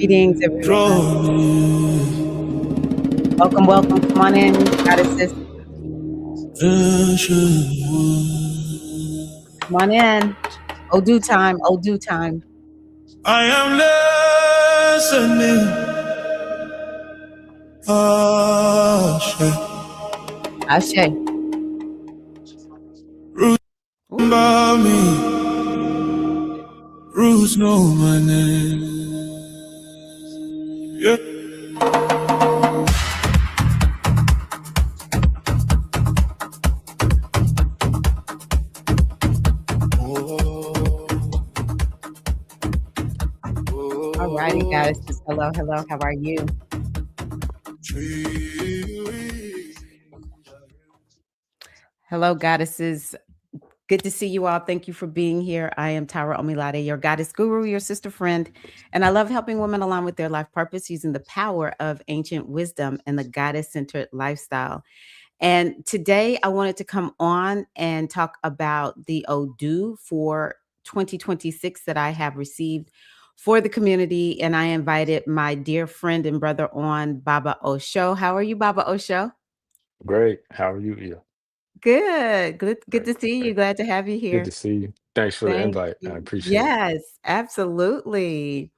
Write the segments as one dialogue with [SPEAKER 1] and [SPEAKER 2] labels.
[SPEAKER 1] Greetings, everyone.
[SPEAKER 2] Draw me,
[SPEAKER 1] Welcome, welcome. Come on in, goddesses. Come on in. Odu time, Odu time.
[SPEAKER 2] I am listening.
[SPEAKER 1] Ashe.
[SPEAKER 2] By me, roots know my name. Yeah.
[SPEAKER 1] All righty, goddesses. Hello, hello. How are you? Hello, goddesses. Good to see you all. Thank you for being here. I am Tara Omilade, your goddess guru, your sister friend, and I love helping women align with their life purpose using the power of ancient wisdom and the goddess-centered lifestyle. And today I wanted to come on and talk about the Odu for 2026 that I have received for the community. And I invited my dear friend and brother on, Baba Osho. How are you, Baba Osho?
[SPEAKER 3] Great. How are you, Ia?
[SPEAKER 1] Good. Good
[SPEAKER 3] Great.
[SPEAKER 1] to see you. Glad to have you
[SPEAKER 3] Good
[SPEAKER 1] here.
[SPEAKER 3] to see you. Thanks for the
[SPEAKER 1] Thank
[SPEAKER 3] invite. I
[SPEAKER 1] you.
[SPEAKER 3] appreciate it.
[SPEAKER 1] Yes, absolutely.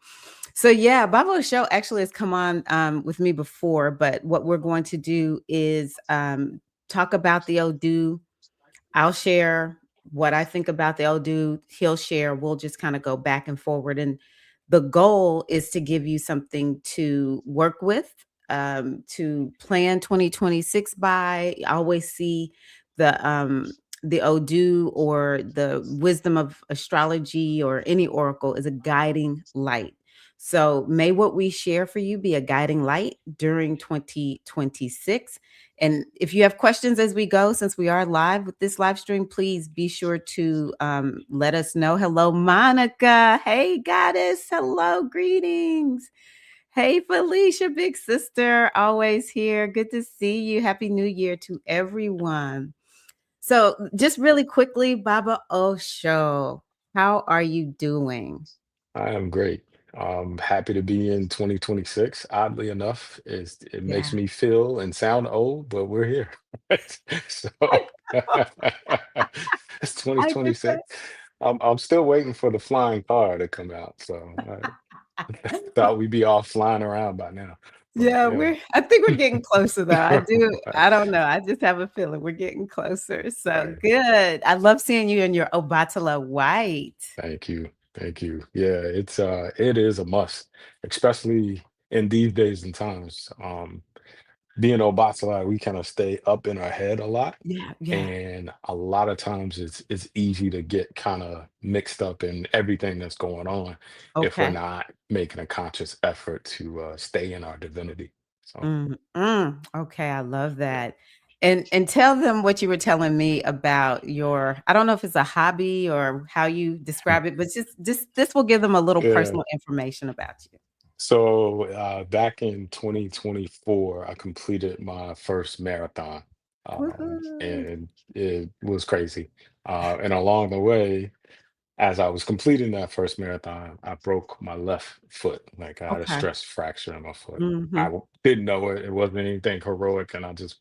[SPEAKER 1] So yeah, Baba Show actually has come on with me before, but what we're going to do is talk about the Odu. I'll share what I think about the Odu. He'll share. We'll just kind of go back and forward. And the goal is to give you something to work with, to plan 2026 by. I always see the Odu or the wisdom of astrology or any oracle is a guiding light. So may what we share for you be a guiding light during 2026. And if you have questions as we go, since we are live with this live stream, please be sure to let us know. Hello, Monica. Hey, goddess. Hello, greetings. Hey, Felicia, big sister, always here. Good to see you. Happy New Year to everyone. So, just really quickly, Baba Osho, how are you doing?
[SPEAKER 3] I am great. Happy to be in 2026. Oddly enough, it
[SPEAKER 1] Yeah.
[SPEAKER 3] makes me feel and sound old, but we're here. So it's
[SPEAKER 1] I get
[SPEAKER 3] 2026. I'm still waiting for the flying car to come out. So I
[SPEAKER 1] that.
[SPEAKER 3] thought we'd be off flying around by now. But
[SPEAKER 1] Yeah,
[SPEAKER 3] yeah.
[SPEAKER 1] I think we're getting closer though. I don't know. I just have a feeling we're getting closer. So
[SPEAKER 3] Right.
[SPEAKER 1] good. I love seeing you in your Obatala white.
[SPEAKER 3] Thank you. Thank you. Yeah, it is a must, especially in these days and times. Being Obatala, we kind of stay up in our head a lot.
[SPEAKER 1] Yeah, yeah.
[SPEAKER 3] And a lot of times it's easy to get kind of mixed up in everything that's going on if we're
[SPEAKER 1] Okay.
[SPEAKER 3] not making a conscious effort to stay in our divinity. So
[SPEAKER 1] Okay, I love
[SPEAKER 3] yeah.
[SPEAKER 1] that. And tell them what you were telling me about your, I don't know if it's a hobby or how you describe it, but just this will give them a little
[SPEAKER 3] Yeah.
[SPEAKER 1] personal information about you.
[SPEAKER 3] So back in 2024, I completed my first marathon,
[SPEAKER 1] Woohoo.
[SPEAKER 3] and it was crazy. And along the way, as I was completing that first marathon, I broke my left foot. Like I had a
[SPEAKER 1] Okay.
[SPEAKER 3] stress fracture in my foot.
[SPEAKER 1] Hmm.
[SPEAKER 3] Didn't know it. It wasn't anything heroic, and I just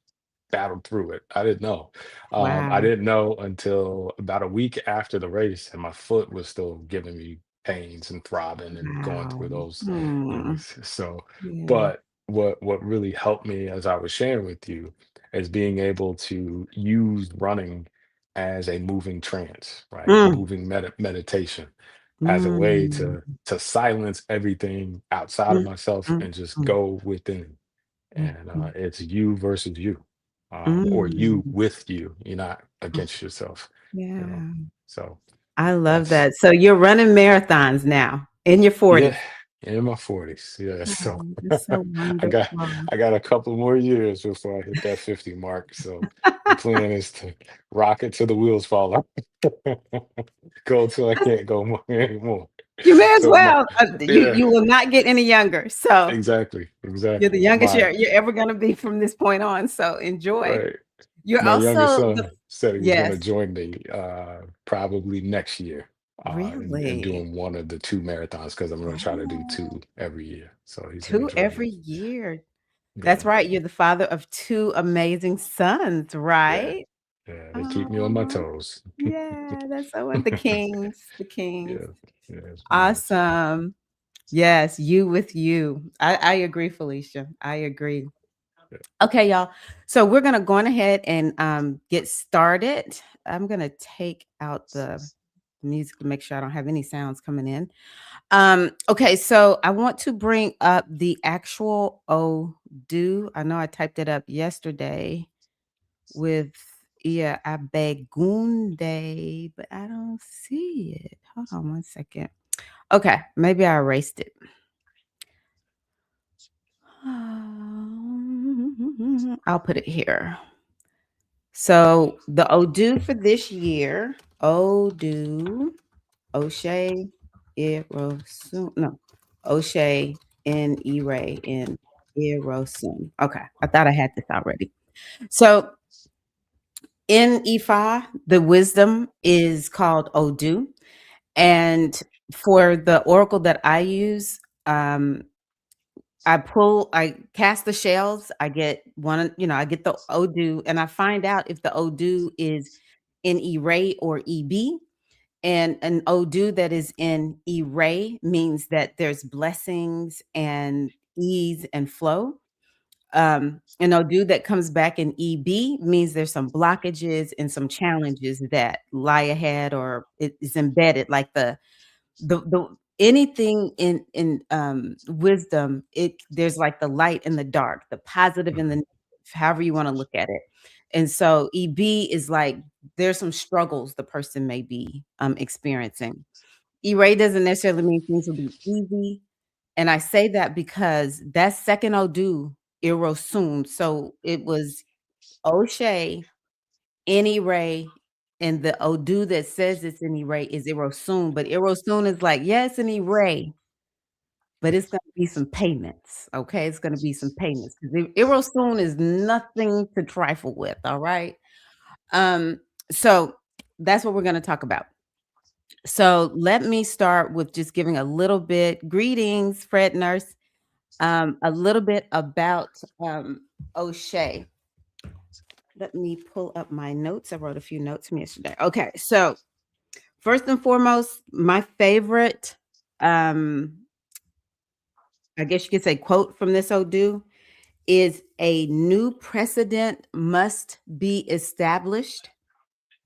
[SPEAKER 3] battled through it. I didn't know. I
[SPEAKER 1] Wow.
[SPEAKER 3] didn't know until about a week after the race, and my foot was still giving me pains and throbbing and going
[SPEAKER 1] Wow.
[SPEAKER 3] through those
[SPEAKER 1] Hmm.
[SPEAKER 3] things. So,
[SPEAKER 1] Yeah.
[SPEAKER 3] but what really helped me, as I was sharing with you, is being able to use running as a moving trance, right? A
[SPEAKER 1] Mm,
[SPEAKER 3] moving meditation as a way
[SPEAKER 1] mm,
[SPEAKER 3] to silence everything outside of
[SPEAKER 1] mm,
[SPEAKER 3] myself
[SPEAKER 1] mm,
[SPEAKER 3] and just
[SPEAKER 1] mm,
[SPEAKER 3] go within.
[SPEAKER 1] mm,
[SPEAKER 3] And
[SPEAKER 1] mm,
[SPEAKER 3] it's you versus you, or you
[SPEAKER 1] mm.
[SPEAKER 3] with you. You're not
[SPEAKER 1] Mm.
[SPEAKER 3] against yourself, you know.
[SPEAKER 1] Yeah.
[SPEAKER 3] So
[SPEAKER 1] I love
[SPEAKER 3] that's
[SPEAKER 1] that. So you're running marathons now in your
[SPEAKER 3] yeah,
[SPEAKER 1] 40s.
[SPEAKER 3] in my 40s. Yeah. So
[SPEAKER 1] Oh, that's so
[SPEAKER 3] I got
[SPEAKER 1] wonderful.
[SPEAKER 3] I got a couple more years before I hit that 50 mark. So the plan is to rock it till the wheels fall off. Go till I can't go more anymore.
[SPEAKER 1] You may as
[SPEAKER 3] So my
[SPEAKER 1] well. You
[SPEAKER 3] yeah,
[SPEAKER 1] you will not get any younger. So
[SPEAKER 3] exactly,
[SPEAKER 1] you're the
[SPEAKER 3] exactly.
[SPEAKER 1] youngest
[SPEAKER 3] My
[SPEAKER 1] you're ever gonna be from this point on. So enjoy.
[SPEAKER 3] right.
[SPEAKER 1] You're
[SPEAKER 3] My youngest
[SPEAKER 1] also the
[SPEAKER 3] son said he was
[SPEAKER 1] yes.
[SPEAKER 3] gonna join me probably next year. and
[SPEAKER 1] Really?
[SPEAKER 3] doing one of the two marathons because I'm going to try to do
[SPEAKER 1] Oh,
[SPEAKER 3] two every year. So he's going to
[SPEAKER 1] 2
[SPEAKER 3] join
[SPEAKER 1] every
[SPEAKER 3] me.
[SPEAKER 1] year. That's
[SPEAKER 3] Yeah,
[SPEAKER 1] right, you're the father of 2 amazing sons,
[SPEAKER 3] yeah,
[SPEAKER 1] right?
[SPEAKER 3] yeah. They keep me on my
[SPEAKER 1] Oh,
[SPEAKER 3] toes.
[SPEAKER 1] yeah, that's so what the kings, the
[SPEAKER 3] Yeah,
[SPEAKER 1] kings.
[SPEAKER 3] yes, very much so.
[SPEAKER 1] Awesome. Yes, you with you. I agree, Felicia. I agree.
[SPEAKER 3] Yeah.
[SPEAKER 1] Okay, y'all. So we're gonna go on ahead and get started. I'm gonna take out the music to make sure I don't have any sounds coming in. Okay, so I want to bring up the actual Odu. I know I typed it up yesterday with yeah, Abegunde, but I don't see it. Hold on one second. Okay, maybe I erased it. I'll put it here. So the Odu for this year, Odu, Oshe, Erosun, no, Oshe, and Ere, and Erosun. Okay, I thought I had this already. So in Ifa, the wisdom is called Odu. And for the oracle that I use, I cast the shells, I get one, I get the Odu, and I find out if the Odu is in E-ray or EB. And an Odu that is in E-ray means that there's blessings and ease and flow. An Odu that comes back in EB means there's some blockages and some challenges that lie ahead or it is embedded, like the anything in wisdom, there's like the light and the dark, the positive and the
[SPEAKER 3] Mhm,
[SPEAKER 1] negative, however you want to look at it. And so EB is like there's some struggles the person may be experiencing. E-ray doesn't necessarily mean things will be easy. And I say that because that second Odu, Irosun. So it was O'Shea, any ray, and the Odu that says it's any ray is Irosun, but Irosun is like, yes, any ray, but it's gonna be some payments. Okay, it's gonna be some payments because Irosun is nothing to trifle with. All right. Um, so that's what we're gonna talk about. So let me start with just giving a little bit. Greetings, Fred Nurse. A little bit about O'Shea. Let me pull up my notes. I wrote a few notes from yesterday. Okay, so first and foremost, my favorite, um, I guess you could say, quote from this Odu is a new precedent must be established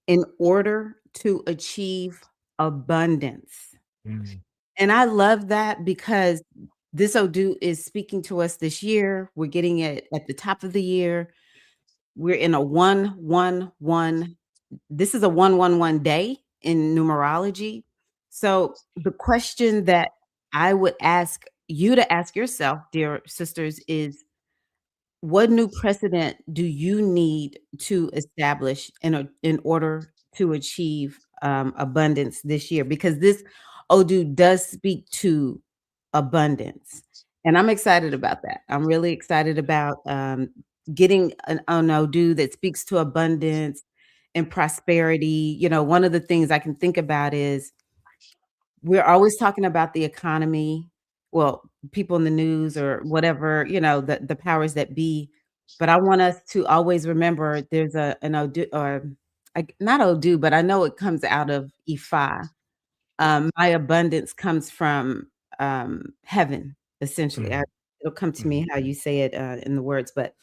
[SPEAKER 1] in order to achieve abundance.
[SPEAKER 3] mm,
[SPEAKER 1] And I love that because this Odu is speaking to us this year. We're getting it at the top of the year. We're in a 111. This is a 111 day in numerology. So the question that I would ask you to ask yourself, dear sisters, is what new precedent do you need to establish in order to achieve abundance this year? Because this Odu does speak to abundance, and I'm excited about that. I'm really excited about getting an Odu that speaks to abundance and prosperity. One of the things I can think about is we're always talking about the economy, well, people in the news or whatever, the powers that be, but I want us to always remember there's an Odu or not Odu, but I know it comes out of Ifa. My abundance comes from, heaven, essentially.
[SPEAKER 3] mhm,
[SPEAKER 1] It'll come to
[SPEAKER 3] mhm,
[SPEAKER 1] me how you say it, in the words, but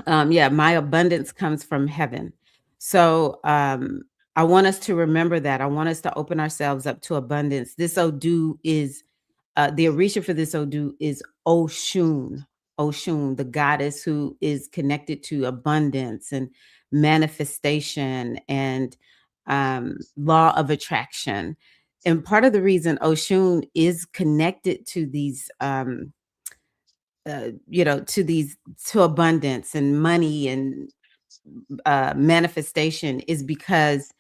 [SPEAKER 1] yeah, my abundance comes from heaven. So I want us to remember that. I want us to open ourselves up to abundance. This Odu is the Orisha for this Odu is Oshun. Oshun, the goddess who is connected to abundance and manifestation and law of attraction. And part of the reason Oshun is connected to these to abundance and money and manifestation is because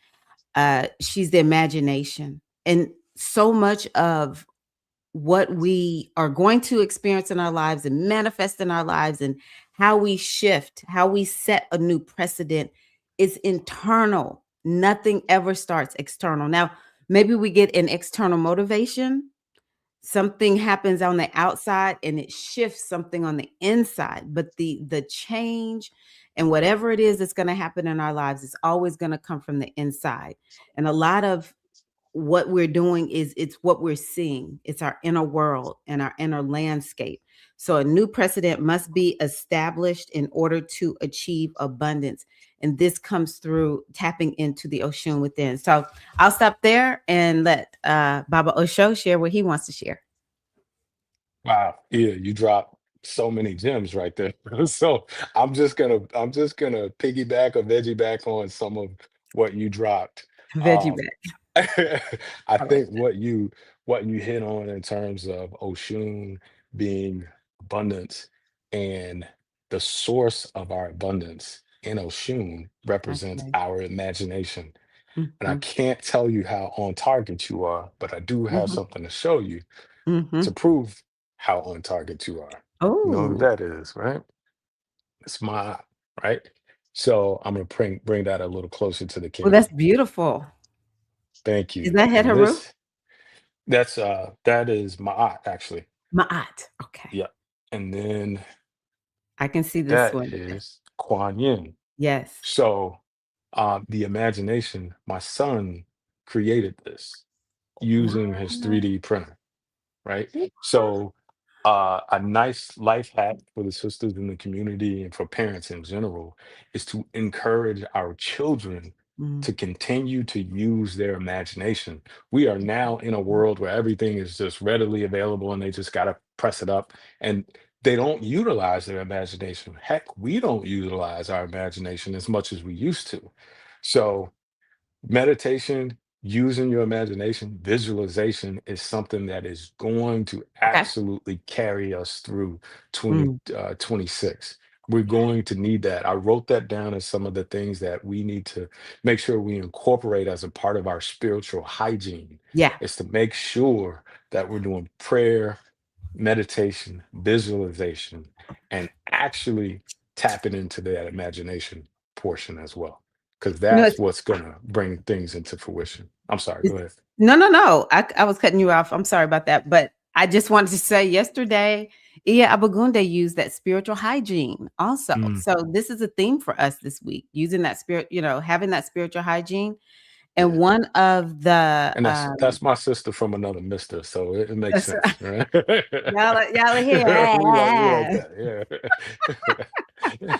[SPEAKER 1] she's the imagination. And so much of what we are going to experience in our lives and manifest in our lives and how we shift, how we set a new precedent is internal. Nothing ever starts external. Now, maybe we get an external motivation, something happens on the outside and it shifts something on the inside, but the change and whatever it is that's going to happen in our lives is always going to come from the inside. And a lot of what we're doing is it's what we're seeing. It's our inner world and our inner landscape. So a new precedent must be established in order to achieve abundance. And this comes through tapping into the Oshun within. So I'll stop there and let Baba Osho share what he wants to share.
[SPEAKER 3] Wow. Yeah, you dropped so many gems right there. So I'm just gonna piggyback or veggie back on some of what you dropped.
[SPEAKER 1] Veggie
[SPEAKER 3] Um,
[SPEAKER 1] back.
[SPEAKER 3] I
[SPEAKER 1] I like
[SPEAKER 3] think what you hit on in terms of Oshun being abundance and the source of our abundance in Oshun
[SPEAKER 1] that.
[SPEAKER 3] represents
[SPEAKER 1] Okay.
[SPEAKER 3] our imagination. And I
[SPEAKER 1] Mhm,
[SPEAKER 3] can't tell you how on target you are, but I do have
[SPEAKER 1] mhm,
[SPEAKER 3] something to show you to
[SPEAKER 1] mhm.
[SPEAKER 3] prove how on target you are. You know who
[SPEAKER 1] Oh,
[SPEAKER 3] that is, right? It's my, right? So I'm gonna bring that a little closer to the
[SPEAKER 1] well, that's
[SPEAKER 3] camera.
[SPEAKER 1] beautiful.
[SPEAKER 3] Thank
[SPEAKER 1] Is
[SPEAKER 3] you.
[SPEAKER 1] that Het
[SPEAKER 3] And
[SPEAKER 1] Haru?
[SPEAKER 3] that is my aunt actually.
[SPEAKER 1] Ma'at. Okay.
[SPEAKER 3] Yeah. And then
[SPEAKER 1] I can see this
[SPEAKER 3] that
[SPEAKER 1] one.
[SPEAKER 3] is Kuan Yin.
[SPEAKER 1] Yes.
[SPEAKER 3] So the imagination, my son created this using his
[SPEAKER 1] Wow.
[SPEAKER 3] 3D printer, right? So, a nice life hack for the sisters in the community and for parents in general is to encourage our children
[SPEAKER 1] Mm,
[SPEAKER 3] to continue to use their imagination. We are now in a
[SPEAKER 1] mm.
[SPEAKER 3] world where everything is just readily available and they just got to press it up and they don't utilize their imagination. Heck, we don't utilize our imagination as much as we used to. So, meditation, using your imagination, visualization is something that is going to
[SPEAKER 1] Okay.
[SPEAKER 3] absolutely carry us through
[SPEAKER 1] Mm.
[SPEAKER 3] 2026. We're going to need that. I wrote that down as some of the things that we need to make sure we incorporate as a part of our spiritual hygiene,
[SPEAKER 1] Yeah.
[SPEAKER 3] is to make sure that we're doing prayer, meditation, visualization, and actually tapping into that imagination portion as well, because
[SPEAKER 1] You know,
[SPEAKER 3] that's what's gonna bring things into fruition. I'm sorry, go
[SPEAKER 1] it's
[SPEAKER 3] ahead.
[SPEAKER 1] no, no, no. I was cutting you off. I'm sorry about that. But I just wanted to say yesterday, Iya Abagunde used that spiritual hygiene also.
[SPEAKER 3] Mm,
[SPEAKER 1] So this is a theme for us this week, using that spirit, having that spiritual hygiene. And
[SPEAKER 3] yeah,
[SPEAKER 1] one of the
[SPEAKER 3] and that's my sister from another mister, so it makes
[SPEAKER 1] that's
[SPEAKER 3] sense, right?
[SPEAKER 1] y'all are here.
[SPEAKER 3] We like that, yeah.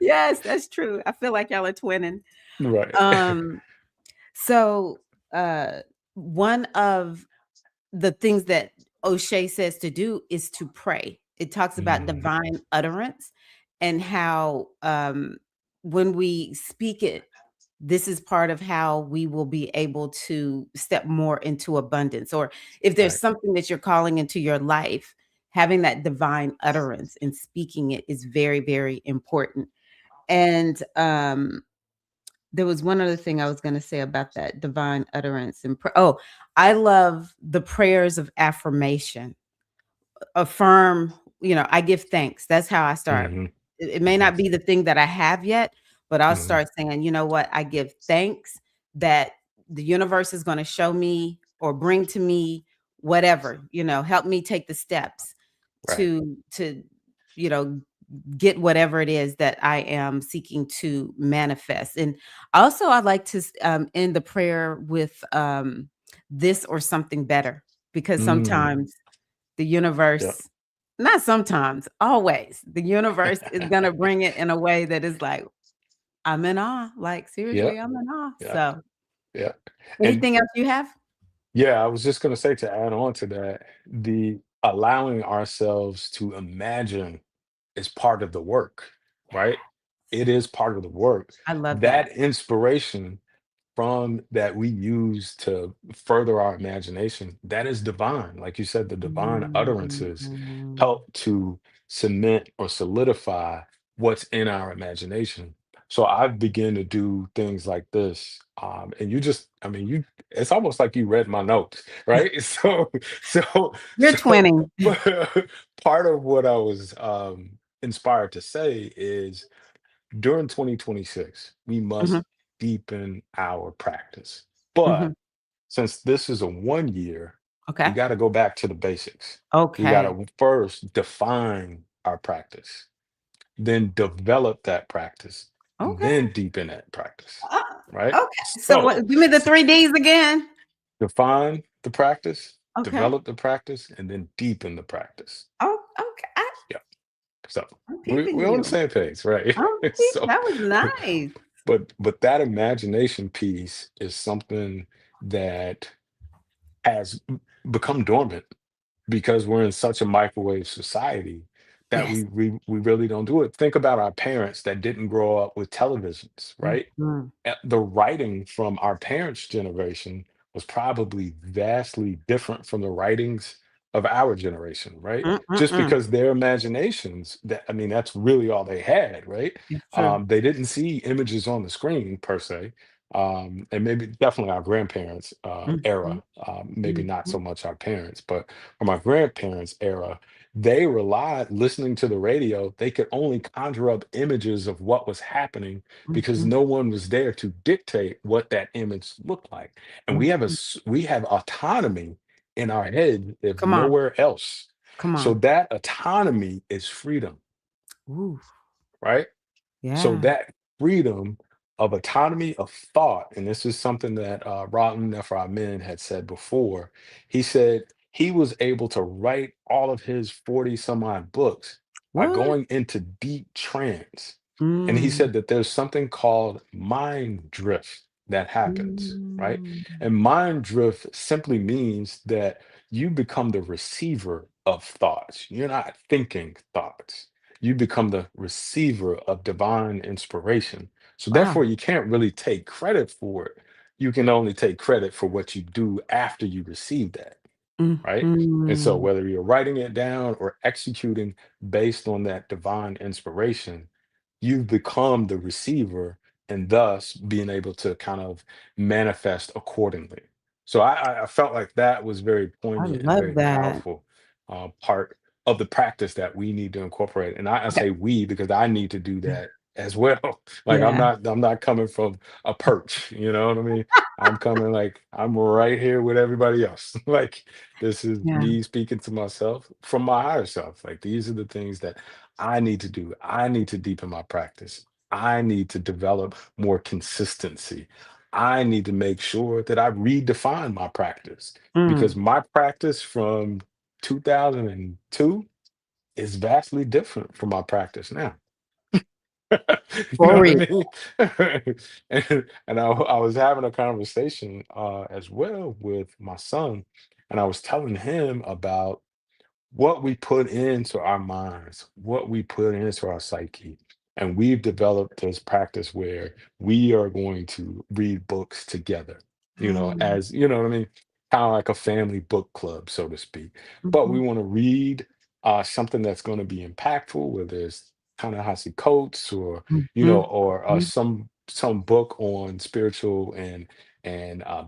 [SPEAKER 1] Yes, that's true. I feel like y'all are twinning.
[SPEAKER 3] Right.
[SPEAKER 1] Um, so one of the things that O'Shea says to do is to pray. It talks about
[SPEAKER 3] Mhm,
[SPEAKER 1] divine utterance and how when we speak it, this is part of how we will be able to step more into abundance. Or if there's
[SPEAKER 3] right.
[SPEAKER 1] something that you're calling into your life, having that divine utterance and speaking it is very, very important. And there was one other thing I was going to say about that divine utterance and oh, I love the prayers of affirmation. Affirm, I give thanks. That's how I start.
[SPEAKER 3] Mhm,
[SPEAKER 1] It may
[SPEAKER 3] mhm,
[SPEAKER 1] not be the thing that I have yet, but I'll
[SPEAKER 3] mhm,
[SPEAKER 1] start saying, you know what? I give thanks that the universe is going to show me or bring to me whatever, help me take the steps
[SPEAKER 3] right.
[SPEAKER 1] to you know get whatever it is that I am seeking to manifest. And also, I like to end the prayer with this or something better, because
[SPEAKER 3] Mm,
[SPEAKER 1] sometimes the
[SPEAKER 3] yep.
[SPEAKER 1] universe, not sometimes, always, the universe is going to bring it in a way that is like, I'm in awe. Like, seriously,
[SPEAKER 3] Yep,
[SPEAKER 1] I'm in awe.
[SPEAKER 3] yep,
[SPEAKER 1] So,
[SPEAKER 3] yep. And
[SPEAKER 1] anything else you have?
[SPEAKER 3] yeah, I was just gonna say, to add on to that, the allowing ourselves to imagine is part of the work, right? It is part of the work.
[SPEAKER 1] I love
[SPEAKER 3] That
[SPEAKER 1] that.
[SPEAKER 3] inspiration from that we use to further our imagination, that is divine. Like you said, the divine utterances
[SPEAKER 1] Mhm.
[SPEAKER 3] help to cement or solidify what's in our imagination. So I've begun to do things like this. And you just, I mean, it's almost like you read my notes, right? So,
[SPEAKER 1] You're twinning.
[SPEAKER 3] part of what I was inspired to say is during 2026, we
[SPEAKER 1] Mhm,
[SPEAKER 3] must deepen our practice. But
[SPEAKER 1] mhm.
[SPEAKER 3] since this is a 1 year, we
[SPEAKER 1] Okay.
[SPEAKER 3] got to go back to the basics. We got
[SPEAKER 1] Okay.
[SPEAKER 3] to first define our practice, then develop that practice, and
[SPEAKER 1] Okay.
[SPEAKER 3] then deepen that practice.
[SPEAKER 1] Uh,
[SPEAKER 3] Right?
[SPEAKER 1] okay. So
[SPEAKER 3] So
[SPEAKER 1] what, give me the 3 Ds again.
[SPEAKER 3] define the practice,
[SPEAKER 1] Okay.
[SPEAKER 3] develop the practice, and then deepen the practice.
[SPEAKER 1] Oh, okay.
[SPEAKER 3] Yeah. So
[SPEAKER 1] I'm peeping
[SPEAKER 3] we're on the
[SPEAKER 1] you.
[SPEAKER 3] same page, right?
[SPEAKER 1] I'm
[SPEAKER 3] So,
[SPEAKER 1] that was nice.
[SPEAKER 3] but that imagination piece is something that has become dormant because we're in such a microwave society that
[SPEAKER 1] Yes.
[SPEAKER 3] we really don't do it. Think about our parents that didn't grow up with televisions, right?
[SPEAKER 1] Mhm.
[SPEAKER 3] The writing from our parents' generation was probably vastly different from the writings of our generation, right? Just
[SPEAKER 1] Mm-mm-mm.
[SPEAKER 3] because their imaginations, that I mean, that's really all they had, right?
[SPEAKER 1] It's true.
[SPEAKER 3] They didn't see images on the screen per se. And maybe definitely our grandparents'
[SPEAKER 1] Mhm.
[SPEAKER 3] era, maybe not so
[SPEAKER 1] Mhm.
[SPEAKER 3] much our parents, but from our grandparents' era, they relied listening to the radio, they could only conjure up images of what was happening because
[SPEAKER 1] Mhm.
[SPEAKER 3] no one was there to dictate what that image looked like. And
[SPEAKER 1] Mhm.
[SPEAKER 3] we have autonomy in our head if
[SPEAKER 1] Come on.
[SPEAKER 3] nowhere else.
[SPEAKER 1] Come
[SPEAKER 3] So
[SPEAKER 1] on.
[SPEAKER 3] that autonomy is freedom,
[SPEAKER 1] Ooh.
[SPEAKER 3] right? So
[SPEAKER 1] Yeah.
[SPEAKER 3] that freedom of autonomy of thought, and this is something that Rodney Nefer had said before. He said he was able to write all of his 40 some odd books by
[SPEAKER 1] What?
[SPEAKER 3] going into deep trance. And he
[SPEAKER 1] Mm.
[SPEAKER 3] said that there's something called mind drift that happens, right?
[SPEAKER 1] Mm.
[SPEAKER 3] And mind drift simply means that you become the receiver of thoughts. You're not thinking thoughts, you become the receiver of divine inspiration. So
[SPEAKER 1] Wow.
[SPEAKER 3] therefore, you can't really take credit for it. You can only take credit for what you do after you receive that, right? And so
[SPEAKER 1] Mhm.
[SPEAKER 3] whether you're writing it down or executing based on that divine inspiration, you've become the receiver and thus being able to kind of manifest accordingly. So I felt like that was very
[SPEAKER 1] I
[SPEAKER 3] poignant and
[SPEAKER 1] love
[SPEAKER 3] very
[SPEAKER 1] that.
[SPEAKER 3] powerful part of the practice that we need to incorporate. And I
[SPEAKER 1] Okay.
[SPEAKER 3] say we because I need to do that as well. Like
[SPEAKER 1] Yeah.
[SPEAKER 3] I'm not coming from a perch, you know what I mean? I'm coming like I'm right here with everybody else. Like this is
[SPEAKER 1] Yeah.
[SPEAKER 3] me speaking to myself from my higher self. Like these are the things that I need to do. I need to deepen my practice. I need to develop more consistency. I need to make sure that I redefine my practice because
[SPEAKER 1] Mm.
[SPEAKER 3] my practice from 2002 is vastly different from my practice now. You know
[SPEAKER 1] For
[SPEAKER 3] what I
[SPEAKER 1] real.
[SPEAKER 3] mean? I was having a conversation as well with my son, and I was telling him about what we put into our minds, what we put into our psyche. And we've developed this practice where we are going to read books together,
[SPEAKER 1] Mm.
[SPEAKER 3] as you know what I mean? Kind of like a family book club, so to speak. But we
[SPEAKER 1] Mhm.
[SPEAKER 3] want to read something that's going to be impactful, whether it's Ta-Nehisi Coates or,
[SPEAKER 1] Mhm.
[SPEAKER 3] or
[SPEAKER 1] Mhm.
[SPEAKER 3] some book on spiritual and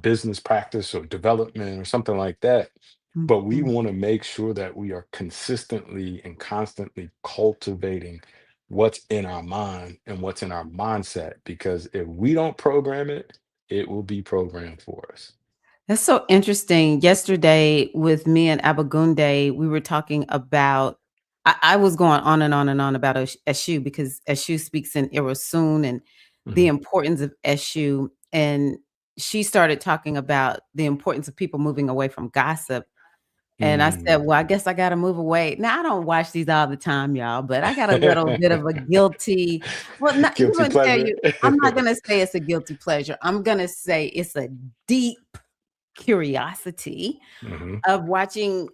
[SPEAKER 3] business practice or development or something like that, but we
[SPEAKER 1] Mhm.
[SPEAKER 3] want to make sure that we are consistently and constantly cultivating what's in our mind and what's in our mindset. Because if we don't program it, it will be programmed for us.
[SPEAKER 1] That's so interesting. Yesterday with me and Abagunde, we were talking about I was going on and on and on about Eshu because Eshu speaks in Irasun and the
[SPEAKER 3] Mhm.
[SPEAKER 1] importance of Eshu. And she started talking about the importance of people moving away from gossip. And I said,
[SPEAKER 3] Mm.
[SPEAKER 1] "Well, I guess I gotta move away." Now, I don't watch these all the time, y'all, but I got a little bit of a guilty not
[SPEAKER 3] Guilty
[SPEAKER 1] even tell
[SPEAKER 3] pleasure.
[SPEAKER 1] you, I'm not gonna say it's a guilty pleasure. I'm gonna say it's a deep curiosity
[SPEAKER 3] Hmm.
[SPEAKER 1] of watching,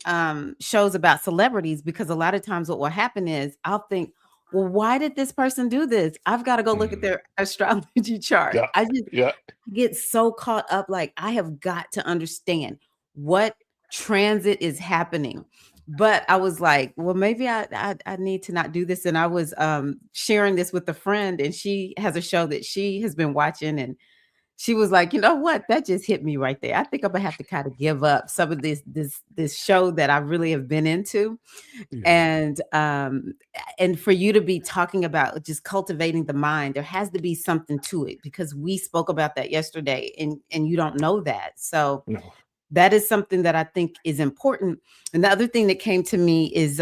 [SPEAKER 1] shows about celebrities because a lot of times what will happen is I'll think, "Well, why did this person do this? I've gotta go look at
[SPEAKER 3] Hmm.
[SPEAKER 1] their astrology chart."
[SPEAKER 3] Yeah.
[SPEAKER 1] I just
[SPEAKER 3] Yeah.
[SPEAKER 1] get so caught up, like, I have got to understand what transit is happening. But I was like, well, maybe I need to not do this. And I was sharing this with a friend, and she has a show that she has been watching, and she was like, you know what? That just hit me right there. I think I'm gonna have to kind of give up some of this show that I really have been into.
[SPEAKER 3] Yeah.
[SPEAKER 1] And for you to be talking about just cultivating the mind, there has to be something to it, because we spoke about that yesterday, and you don't know that. So
[SPEAKER 3] No.
[SPEAKER 1] that is something that I think is important. And the other thing that came to me is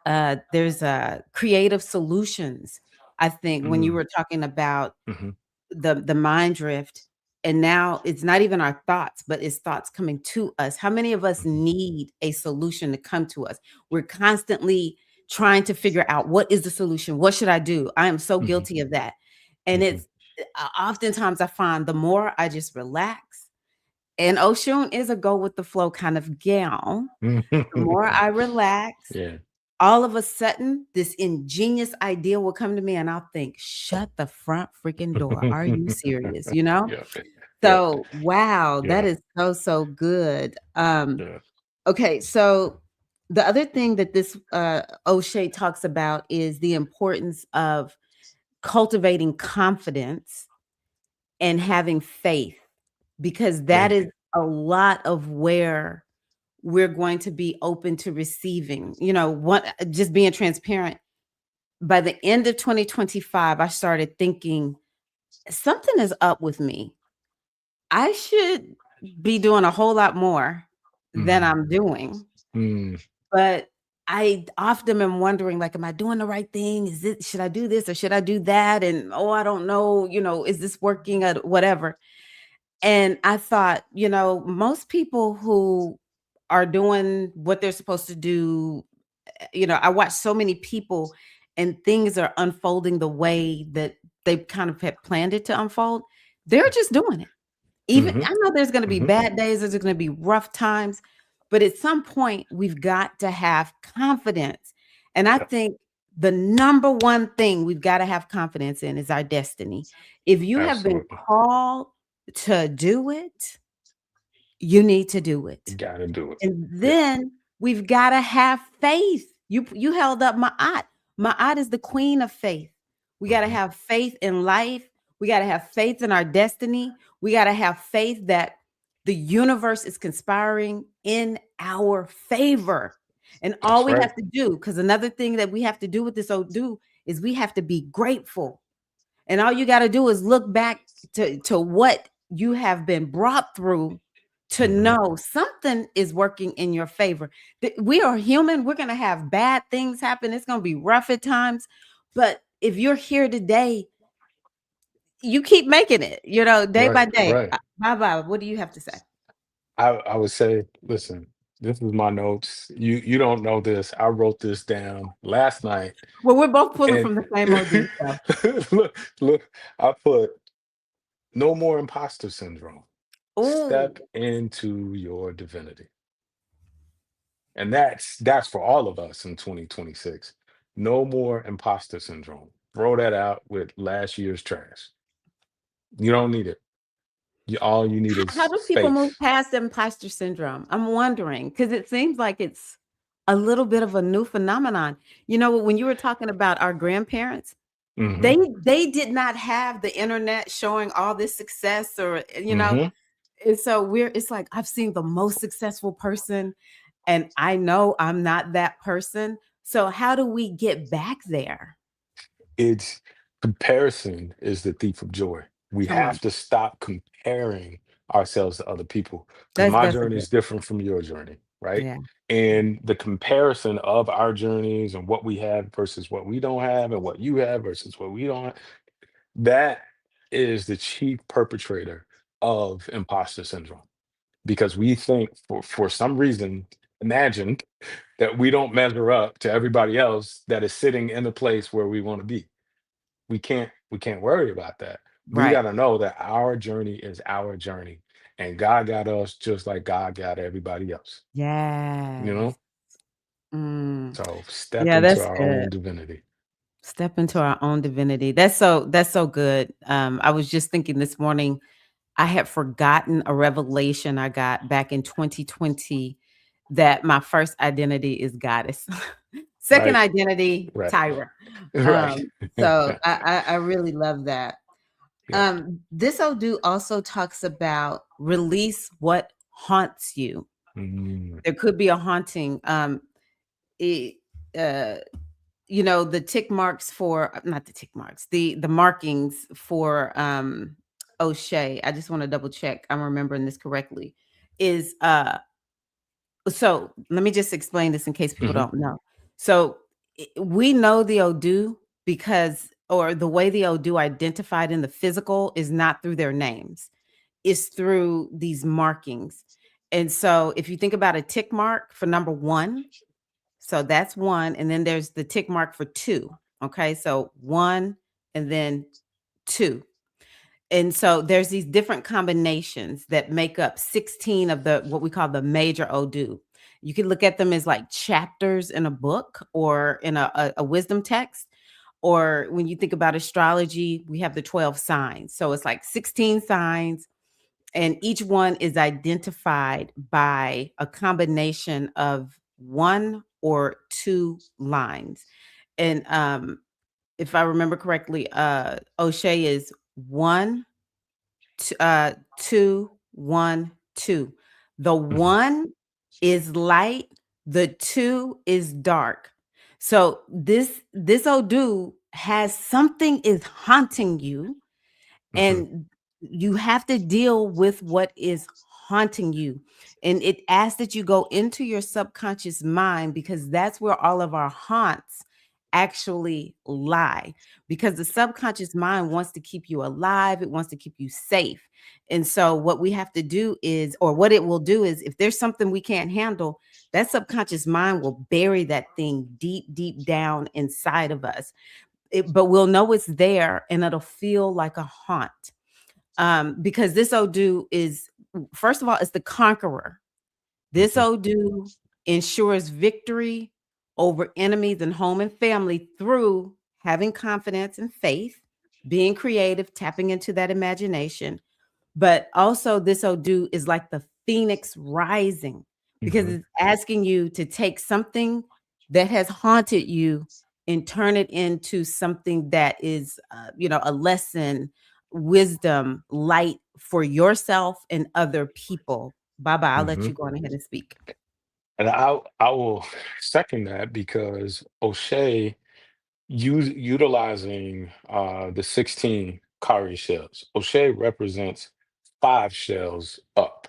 [SPEAKER 1] there's creative solutions. I think when you
[SPEAKER 3] Mm.
[SPEAKER 1] were talking about
[SPEAKER 3] Hmm.
[SPEAKER 1] the mind drift, and now it's not even our thoughts, but it's thoughts coming to us. How many of us
[SPEAKER 3] Hmm.
[SPEAKER 1] need a solution to come to us? We're constantly trying to figure out, what is the solution? What should I do? I am so
[SPEAKER 3] Hmm.
[SPEAKER 1] guilty of that. And
[SPEAKER 3] Hmm.
[SPEAKER 1] it's oftentimes I find the more I just relax, and Oshun is a go with the flow kind of gal, the more I relax,
[SPEAKER 3] Yeah.
[SPEAKER 1] all of a sudden, this ingenious idea will come to me, and I'll think, shut the front freaking door. Are you serious? You know?
[SPEAKER 3] Yeah. Yeah.
[SPEAKER 1] So, wow, that
[SPEAKER 3] Yeah.
[SPEAKER 1] is so, so good.
[SPEAKER 3] Yeah.
[SPEAKER 1] Okay, so the other thing that this O'Shea talks about is the importance of cultivating confidence and having faith, because that
[SPEAKER 3] Right.
[SPEAKER 1] is a lot of where we're going to be open to receiving. What, just being transparent, by the end of 2025, I started thinking something is up with me. I should be doing a whole lot more than
[SPEAKER 3] Mm.
[SPEAKER 1] I'm doing.
[SPEAKER 3] Mm.
[SPEAKER 1] But I often am wondering, like, am I doing the right thing? Should I do this or should I do that? And oh, I don't know, is this working or whatever? And I thought, most people who are doing what they're supposed to do, I watch so many people, and things are unfolding the way that they kind of had planned it to unfold. They're just doing it. Even
[SPEAKER 3] Hmm.
[SPEAKER 1] I know there's gonna be
[SPEAKER 3] Hmm.
[SPEAKER 1] bad days, there's gonna be rough times, but at some point, we've got to have confidence. And I
[SPEAKER 3] Yeah.
[SPEAKER 1] think the number one thing we've gotta have confidence in is our destiny. If you have been
[SPEAKER 3] Absolutely.
[SPEAKER 1] called to do it, you need to do
[SPEAKER 3] You
[SPEAKER 1] it.
[SPEAKER 3] gotta do it.
[SPEAKER 1] And
[SPEAKER 3] Yeah.
[SPEAKER 1] then we've gotta have faith. You held up Ma'at. Ma'at is the queen of faith. We gotta
[SPEAKER 3] Hmm.
[SPEAKER 1] have faith in life. We gotta have faith in our destiny. We gotta have faith that the universe is conspiring in our favor. And all
[SPEAKER 3] That's
[SPEAKER 1] we
[SPEAKER 3] right.
[SPEAKER 1] have to do, because another thing that we have to do with this Odu is we have to be grateful. And all you got to do is look back to what you have been brought through to
[SPEAKER 3] Hmm.
[SPEAKER 1] know something is working in your favor. We are human. We're going to have bad things happen. It's going to be rough at times. But if you're here today, you keep making it, day by
[SPEAKER 3] Right.
[SPEAKER 1] day.
[SPEAKER 3] Right.
[SPEAKER 1] Bye bye. What do you have to say?
[SPEAKER 3] I would say, listen, this is my notes. You don't know this. I wrote this down last night,
[SPEAKER 1] Well, we're both pulling
[SPEAKER 3] and
[SPEAKER 1] from the same Odu stuff.
[SPEAKER 3] look, I put no more imposter syndrome.
[SPEAKER 1] Oh,
[SPEAKER 3] Step into your divinity. And that's for all of us in 2026. No more imposter syndrome. Throw that out with last year's trash. You don't need it. All you need
[SPEAKER 1] how
[SPEAKER 3] is
[SPEAKER 1] do people move
[SPEAKER 3] faith.
[SPEAKER 1] past imposter syndrome? I'm wondering, because it seems like it's a little bit of a new phenomenon. When you were talking about our grandparents,
[SPEAKER 3] Hmm.
[SPEAKER 1] they did not have the internet showing all this success, or
[SPEAKER 3] Hmm.
[SPEAKER 1] and so it's like, I've seen the most successful person, and I know I'm not that person. So how do we get back there?
[SPEAKER 3] It's comparison is the thief of joy. We
[SPEAKER 1] Come
[SPEAKER 3] have
[SPEAKER 1] on.
[SPEAKER 3] to stop comparing ourselves to other people because my
[SPEAKER 1] That's a
[SPEAKER 3] journey
[SPEAKER 1] good.
[SPEAKER 3] is different from your journey, right?
[SPEAKER 1] Yeah.
[SPEAKER 3] And the comparison of our journeys and what we have versus what we don't have, and what you have versus what we don't have, that is the chief perpetrator of imposter syndrome, because we think for some reason, imagine that we don't measure up to everybody else that is sitting in the place where we want to be. We can't worry about that. We
[SPEAKER 1] Right.
[SPEAKER 3] got to know that our journey is our journey, and God got us just like God got everybody else, you
[SPEAKER 1] Yes.
[SPEAKER 3] know.
[SPEAKER 1] Mm.
[SPEAKER 3] So step
[SPEAKER 1] Yeah,
[SPEAKER 3] into
[SPEAKER 1] that's
[SPEAKER 3] our
[SPEAKER 1] good.
[SPEAKER 3] own divinity.
[SPEAKER 1] Step into our own divinity. That's so good. I was just thinking this morning, I had forgotten a revelation I got back in 2020, that my first identity is goddess. Second
[SPEAKER 3] Right.
[SPEAKER 1] identity,
[SPEAKER 3] Right.
[SPEAKER 1] Tyra.
[SPEAKER 3] Right.
[SPEAKER 1] So I really love that.
[SPEAKER 3] Yeah.
[SPEAKER 1] This Odu also talks about release what haunts you.
[SPEAKER 3] Mm-hmm.
[SPEAKER 1] There could be a haunting. It, uh, the tick marks for not the tick marks, the markings for O'Shea. I just want to double check I'm remembering this correctly. Is So let me just explain this in case people
[SPEAKER 3] Mm-hmm.
[SPEAKER 1] don't know. So we know the Odu because, or the way the Odu identified in the physical is not through their names, it's through these markings. And so if you think about a tick mark for number one, so that's one. And then there's the tick mark for two. Okay. So one and then two. And so there's these different combinations that make up 16 of the what we call the major Odu. You can look at them as like chapters in a book or in a wisdom text. Or when you think about astrology, we have the 12 signs. So it's like 16 signs, and each one is identified by a combination of one or two lines. And if I remember correctly, O'Shea is one, two, one, two. The
[SPEAKER 3] Mm-hmm.
[SPEAKER 1] one is light, the two is dark. So this Odu has something is haunting you,
[SPEAKER 3] Mm-hmm.
[SPEAKER 1] and you have to deal with what is haunting you. And it asks that you go into your subconscious mind, because that's where all of our haunts actually lie, because the subconscious mind wants to keep you alive, it wants to keep you safe. And so what we have to do is, or what it will do is, if there's something we can't handle, that subconscious mind will bury that thing deep deep down inside of us. But we'll know it's there, and it'll feel like a haunt. Because this Odu is, first of all, it's the conqueror. This
[SPEAKER 3] Mm-hmm.
[SPEAKER 1] Odu ensures victory over enemies in home and family through having confidence and faith, being creative, tapping into that imagination. But also, this Odu is like the phoenix rising, because
[SPEAKER 3] Mm-hmm.
[SPEAKER 1] it's asking you to take something that has haunted you and turn it into something that is, a lesson, wisdom, light for yourself and other people. Baba, I'll let
[SPEAKER 3] Mm-hmm.
[SPEAKER 1] you go on ahead and speak.
[SPEAKER 3] And I will second that because O'Shea utilizing the 16 cowrie shells. O'Shea represents 5 shells up,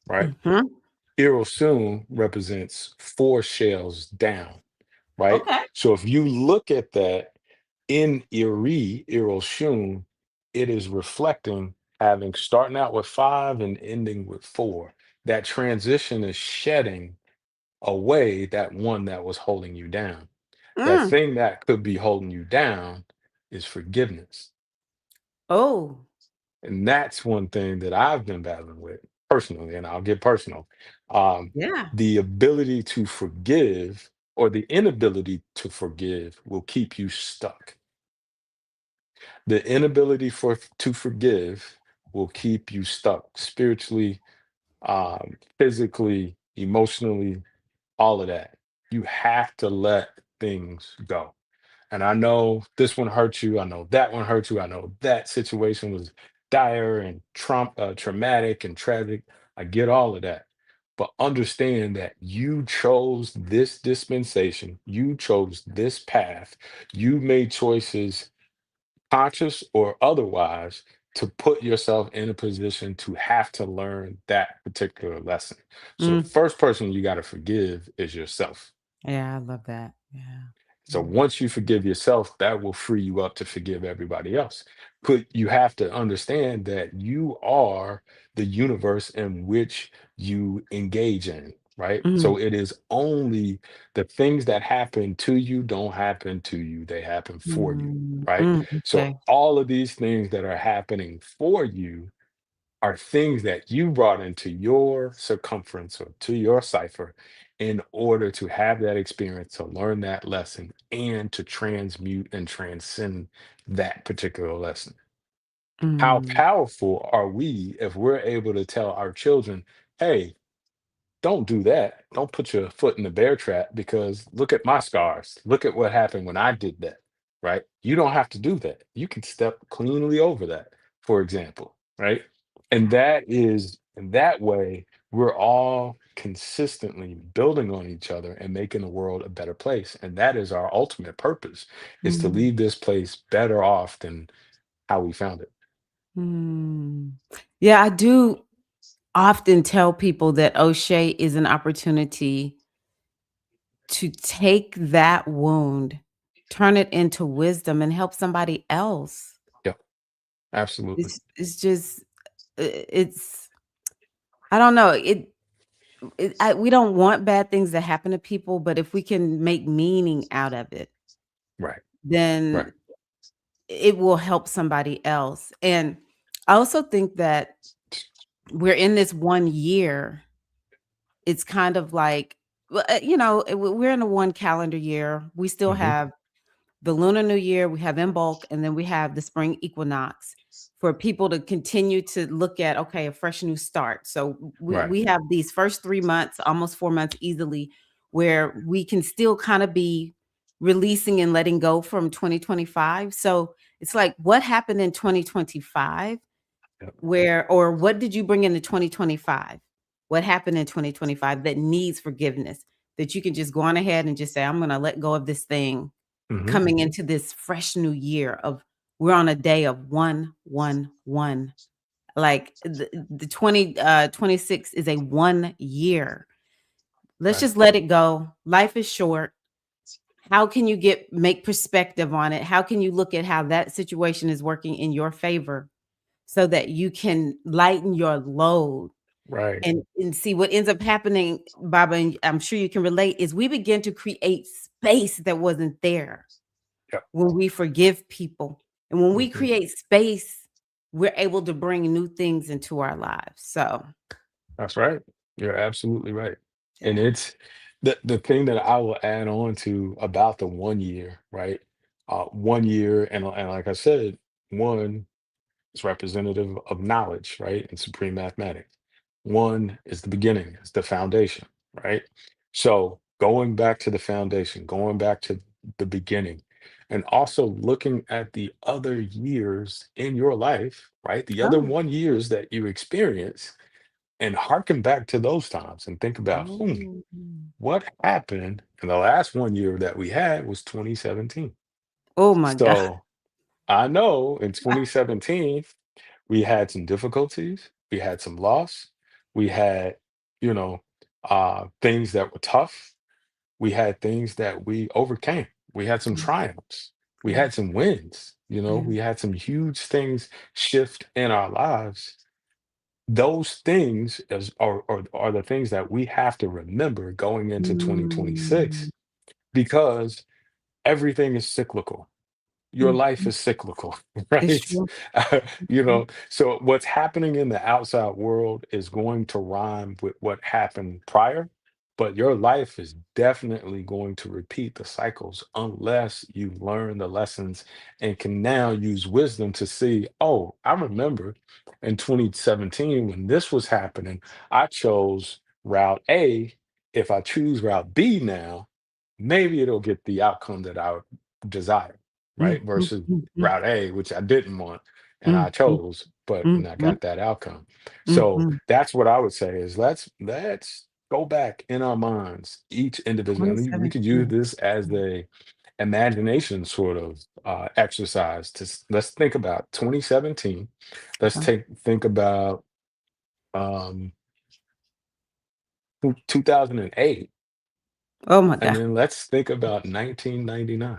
[SPEAKER 3] right?
[SPEAKER 1] Mhm.
[SPEAKER 3] Irosun represents 4 shells down, right?
[SPEAKER 1] Okay.
[SPEAKER 3] So if you look at that in Iroshun, it is reflecting having starting out with 5 and ending with 4. That transition is shedding away that one that was holding you down. That
[SPEAKER 1] Mm.
[SPEAKER 3] thing that could be holding you down is forgiveness.
[SPEAKER 1] Oh,
[SPEAKER 3] And that's one thing that I've been battling with personally, and I'll get personal. Um,
[SPEAKER 1] yeah.
[SPEAKER 3] the ability to forgive or the inability to forgive will keep you stuck. The inability to forgive will keep you stuck spiritually, physically, emotionally, all of that. You have to let things go. And I know this one hurt you. I know that one hurt you. I know that situation was dire and traumatic and tragic. I get all of that. But understand that you chose this dispensation, you chose this path, you made choices, conscious or otherwise, to put yourself in a position to have to learn that particular lesson. So the
[SPEAKER 1] Mm.
[SPEAKER 3] first person you got to forgive is yourself.
[SPEAKER 1] Yeah, I love that. Yeah.
[SPEAKER 3] So
[SPEAKER 1] Mm.
[SPEAKER 3] once you forgive yourself, that will free you up to forgive everybody else. But you have to understand that you are the universe in which you engage in, right?
[SPEAKER 1] Mm.
[SPEAKER 3] So it is only the things that happen to you don't happen to you, they happen for you,
[SPEAKER 1] Mm.
[SPEAKER 3] right?
[SPEAKER 1] Mm.
[SPEAKER 3] So
[SPEAKER 1] Okay.
[SPEAKER 3] all of these things that are happening for you are things that you brought into your circumference or to your cipher in order to have that experience, to learn that lesson, and to transmute and transcend that particular lesson. How
[SPEAKER 1] Mm.
[SPEAKER 3] powerful are we if we're able to tell our children, hey, don't do that. Don't put your foot in the bear trap because look at my scars. Look at what happened when I did that. right? You don't have to do that. You can step cleanly over that, for example, right? And that is, in that way, we're all consistently building on each other and making the world a better place. And that is our ultimate purpose, is to
[SPEAKER 1] Mm,
[SPEAKER 3] leave this place better off than how we found it.
[SPEAKER 1] mm. Yeah, I do often tell people that O'Shea is an opportunity to take that wound, turn it into wisdom, and help somebody else.
[SPEAKER 3] Yeah, absolutely.
[SPEAKER 1] It's just it's I don't know, we don't want bad things to happen to people, but if we can make meaning out of it,
[SPEAKER 3] Right. Right.
[SPEAKER 1] then it will help somebody else. And I also think that we're in this 1 year. It's kind of like, well, we're in a 1 calendar year. We still
[SPEAKER 3] Hmm.
[SPEAKER 1] have the Lunar New Year, we have Imbolc, and then we have the spring equinox for people to continue to look at, okay, a fresh new start. So
[SPEAKER 3] Right.
[SPEAKER 1] we have these first 3 months, almost 4 months easily, where we can still kind of be releasing and letting go from 2025. So it's like, what happened in 2025?
[SPEAKER 3] Yep.
[SPEAKER 1] Or what did you bring into 2025? What happened in 2025 that needs forgiveness? That you can just go on ahead and just say, I'm gonna let go of this thing
[SPEAKER 3] Hmm.
[SPEAKER 1] coming into this fresh new year of we're on a day of 111. Like the 26 is a 1 year. Let's
[SPEAKER 3] Right.
[SPEAKER 1] just let it go. Life is short. How can you make perspective on it? How can you look at how that situation is working in your favor so that you can lighten your load
[SPEAKER 3] Right.
[SPEAKER 1] and see what ends up happening, Baba, and I'm sure you can relate, is we begin to create space that wasn't there
[SPEAKER 3] Yep.
[SPEAKER 1] when we forgive people. And when we
[SPEAKER 3] Hmm.
[SPEAKER 1] create space, we're able to bring new things into our lives. So,
[SPEAKER 3] That's right. You're absolutely right. And
[SPEAKER 1] yeah.
[SPEAKER 3] it's the thing that I will add on to about the 1 year, right? 1 year, and like I said, one is representative of knowledge, right? In supreme mathematics. One is the beginning, it's the foundation, right? So going back to the foundation, going back to the beginning, and also looking at the other years in your life, right? The other
[SPEAKER 1] Oh.
[SPEAKER 3] 1 years that you experience, and harken back to those times and think about,
[SPEAKER 1] Oh.
[SPEAKER 3] what happened in the last 1 year that we had was 2017.
[SPEAKER 1] Oh my god.
[SPEAKER 3] So I know in 2017, we had some difficulties, we had some loss, we had, you know, things that were tough, we had things that we overcame, we had some
[SPEAKER 1] Yeah,
[SPEAKER 3] triumphs, we
[SPEAKER 1] yeah,
[SPEAKER 3] had some wins,
[SPEAKER 1] yeah.
[SPEAKER 3] we had some huge things shift in our lives. Those things are the things that we have to remember going into
[SPEAKER 1] Mm.
[SPEAKER 3] 2026, because everything is cyclical. Your life
[SPEAKER 1] Mhm.
[SPEAKER 3] is cyclical,
[SPEAKER 1] It's
[SPEAKER 3] right?
[SPEAKER 1] true. Mhm.
[SPEAKER 3] So what's happening in the outside world is going to rhyme with what happened prior, but your life is definitely going to repeat the cycles unless you learn the lessons and can now use wisdom to see, oh, I remember in 2017 when this was happening, I chose route A. If I choose route B now, maybe it'll get the outcome that I desire,
[SPEAKER 1] Mm,
[SPEAKER 3] right?
[SPEAKER 1] mm,
[SPEAKER 3] Versus
[SPEAKER 1] mm, mm,
[SPEAKER 3] route A, which I didn't want and
[SPEAKER 1] mm,
[SPEAKER 3] I
[SPEAKER 1] mm,
[SPEAKER 3] chose, but
[SPEAKER 1] mm,
[SPEAKER 3] and I
[SPEAKER 1] mm,
[SPEAKER 3] got that outcome. So
[SPEAKER 1] mhm.
[SPEAKER 3] that's what I would say is let's go back in our minds, each individual. I mean, we could use
[SPEAKER 1] 2017.
[SPEAKER 3] this as a imagination sort of exercise to let's think about 2017. Let's
[SPEAKER 1] Okay.
[SPEAKER 3] think about um 2008,
[SPEAKER 1] Oh my
[SPEAKER 3] and
[SPEAKER 1] god.
[SPEAKER 3] then let's think about 1999.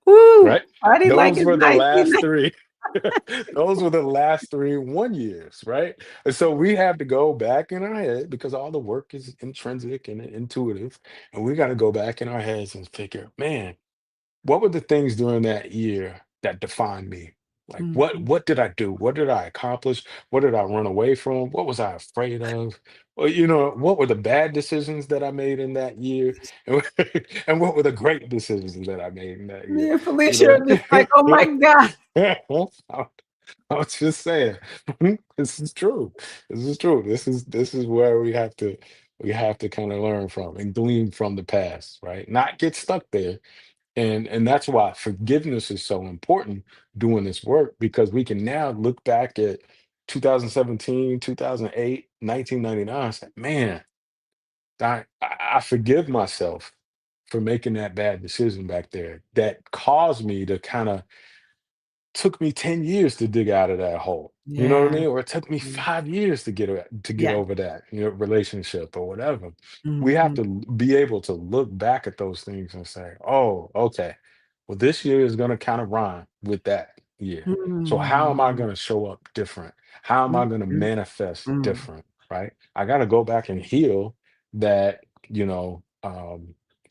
[SPEAKER 1] Woo!
[SPEAKER 3] Right?
[SPEAKER 1] Party like
[SPEAKER 3] Those
[SPEAKER 1] it's
[SPEAKER 3] were the last
[SPEAKER 1] 1990.
[SPEAKER 3] 3. Those were the last 3 1 years, right? And so we have to go back in our head because all the work is intrinsic and intuitive, and we gotta go back in our heads and figure, "Man, what were the things during that year that defined me? Like,
[SPEAKER 1] Mhm.
[SPEAKER 3] what did I do? What did I accomplish? What did I run away from? What was I afraid of? Well, what were the bad decisions that I made in that year? And and what were the great decisions that I made in that year?
[SPEAKER 1] Me and
[SPEAKER 3] You
[SPEAKER 1] Felicia
[SPEAKER 3] know,
[SPEAKER 1] are just like, "Oh my god."
[SPEAKER 3] I, I was just saying, this is true. This is true. This is where we have to kind of learn from and glean from the past, right? Not get stuck there, And that's why forgiveness is so important doing this work, because we can now look back at 2017, 2008, 1999 and say, man, I forgive myself for making that bad decision back there that caused me to kind of took me 10 years to dig out of that hole. You know what I
[SPEAKER 1] Yeah.
[SPEAKER 3] mean? Or it took me
[SPEAKER 1] Mm.
[SPEAKER 3] 5 years to get
[SPEAKER 1] Yeah.
[SPEAKER 3] over that, relationship or whatever. We have
[SPEAKER 1] Mhm.
[SPEAKER 3] to be able to look back at those things and say, oh, okay, well, this year is going to kind of rhyme with that year. So how am I
[SPEAKER 1] Mm.
[SPEAKER 3] going to show up different? How am I
[SPEAKER 1] Mm,
[SPEAKER 3] going to
[SPEAKER 1] mm,
[SPEAKER 3] manifest
[SPEAKER 1] mm.
[SPEAKER 3] different? Right? I got to go back and heal that,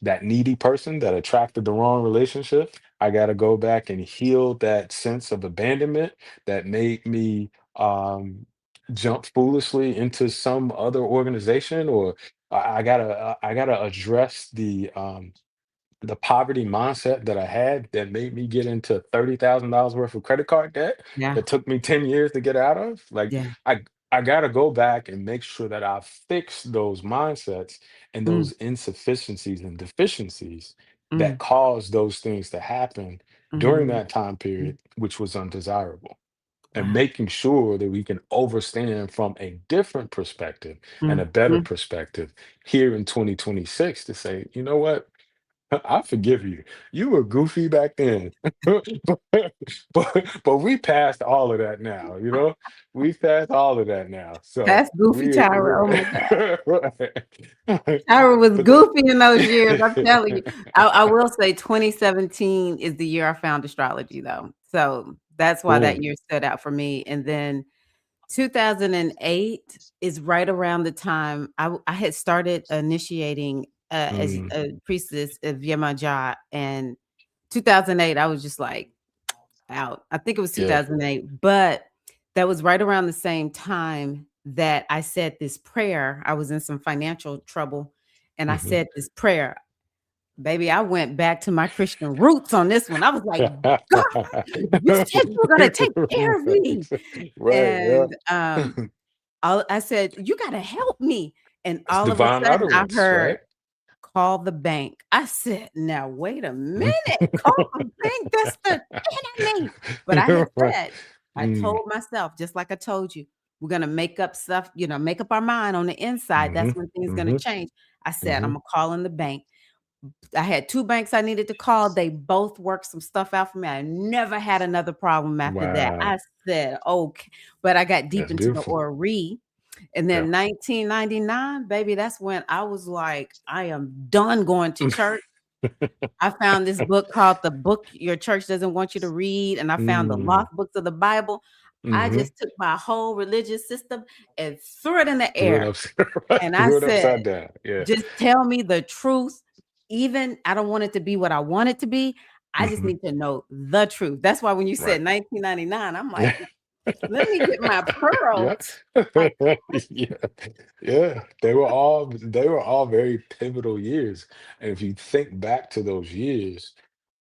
[SPEAKER 3] that needy person that attracted the wrong relationship. I got to go back and heal that sense of abandonment that made me jump foolishly into some other organization, or I gotta address the poverty mindset that I had that made me get into $30,000 worth of credit card debt
[SPEAKER 1] Yeah.
[SPEAKER 3] that took me 10 years to get out of. Like
[SPEAKER 1] Yeah.
[SPEAKER 3] I gotta go back and make sure that I fix those mindsets and
[SPEAKER 1] Mm,
[SPEAKER 3] those insufficiencies and deficiencies that
[SPEAKER 1] mm,
[SPEAKER 3] caused those things to happen during
[SPEAKER 1] mhm,
[SPEAKER 3] that time
[SPEAKER 1] mm.
[SPEAKER 3] period, which was undesirable. And
[SPEAKER 1] Wow.
[SPEAKER 3] making sure that we can overstand from a different perspective and a
[SPEAKER 1] Mm,
[SPEAKER 3] better
[SPEAKER 1] mm.
[SPEAKER 3] perspective here in 2026 to say, you know what? I forgive you. You were goofy back then, but we passed all of that now. We passed all of that now. So
[SPEAKER 1] That's goofy Tyra. Oh
[SPEAKER 3] we're
[SPEAKER 1] my god.
[SPEAKER 3] right.
[SPEAKER 1] Tyra was
[SPEAKER 3] but
[SPEAKER 1] goofy in those years, I'm telling you.
[SPEAKER 3] the
[SPEAKER 1] I will say 2017 is the year I found astrology, though. So, that's why that
[SPEAKER 3] boom.
[SPEAKER 1] year stood out for me, and then 2008 is right around the time I had started initiating, as
[SPEAKER 3] Mm,
[SPEAKER 1] a priestess of Yemaja, and 2008, I was just like, out. I think it was
[SPEAKER 3] yeah.
[SPEAKER 1] 2008, but that was right around the same time that I said this prayer. I was in some financial trouble, and I
[SPEAKER 3] Mhm.
[SPEAKER 1] said this prayer. Baby, I went back to my Christian roots on this one. I was like, "God, you said you were gonna take care of me."
[SPEAKER 3] Right. Yeah.
[SPEAKER 1] And, I said, "You gotta help me." And
[SPEAKER 3] It's
[SPEAKER 1] all of a
[SPEAKER 3] divine
[SPEAKER 1] sudden, I
[SPEAKER 3] utterance,
[SPEAKER 1] heard,
[SPEAKER 3] right?
[SPEAKER 1] "Call the bank." I said, "Now wait a minute, call the bank? That's the enemy." But I had
[SPEAKER 3] Right.
[SPEAKER 1] said, I
[SPEAKER 3] Mm,
[SPEAKER 1] told myself, just like I told you, we're gonna make up stuff, make up our mind on the inside. That's
[SPEAKER 3] mhm,
[SPEAKER 1] when things gonna
[SPEAKER 3] mhm,
[SPEAKER 1] change. I said, I'm
[SPEAKER 3] mhm.
[SPEAKER 1] gonna call in the bank. I had 2 banks I needed to call. They both worked some stuff out for me. I never had another problem after that.
[SPEAKER 3] Wow,
[SPEAKER 1] I said, "Okay." But I got deep
[SPEAKER 3] that's
[SPEAKER 1] into the
[SPEAKER 3] beautiful.
[SPEAKER 1] Ori, and
[SPEAKER 3] Yeah.
[SPEAKER 1] then 1999, baby, that's when I was like, "I am done going to church." I found this book called The Book Your Church Doesn't Want You to Read, and I found the
[SPEAKER 3] Mm,
[SPEAKER 1] lost books of the Bible. I
[SPEAKER 3] mhm.
[SPEAKER 1] just took my whole religious system and threw it in the
[SPEAKER 3] Threw it
[SPEAKER 1] air,
[SPEAKER 3] ups
[SPEAKER 1] and I
[SPEAKER 3] threw it
[SPEAKER 1] said,
[SPEAKER 3] upside down. Yeah.
[SPEAKER 1] "Just tell me the truth. Even I don't want it to be what I want it to be. I just
[SPEAKER 3] Mhm.
[SPEAKER 1] need to know the truth." That's why when you said
[SPEAKER 3] Right.
[SPEAKER 1] 1999, I'm
[SPEAKER 3] Yeah.
[SPEAKER 1] like, "Let me get my
[SPEAKER 3] Yeah.
[SPEAKER 1] pearls." Like,
[SPEAKER 3] Yeah. Yeah. They were all very pivotal years. And if you think back to those years,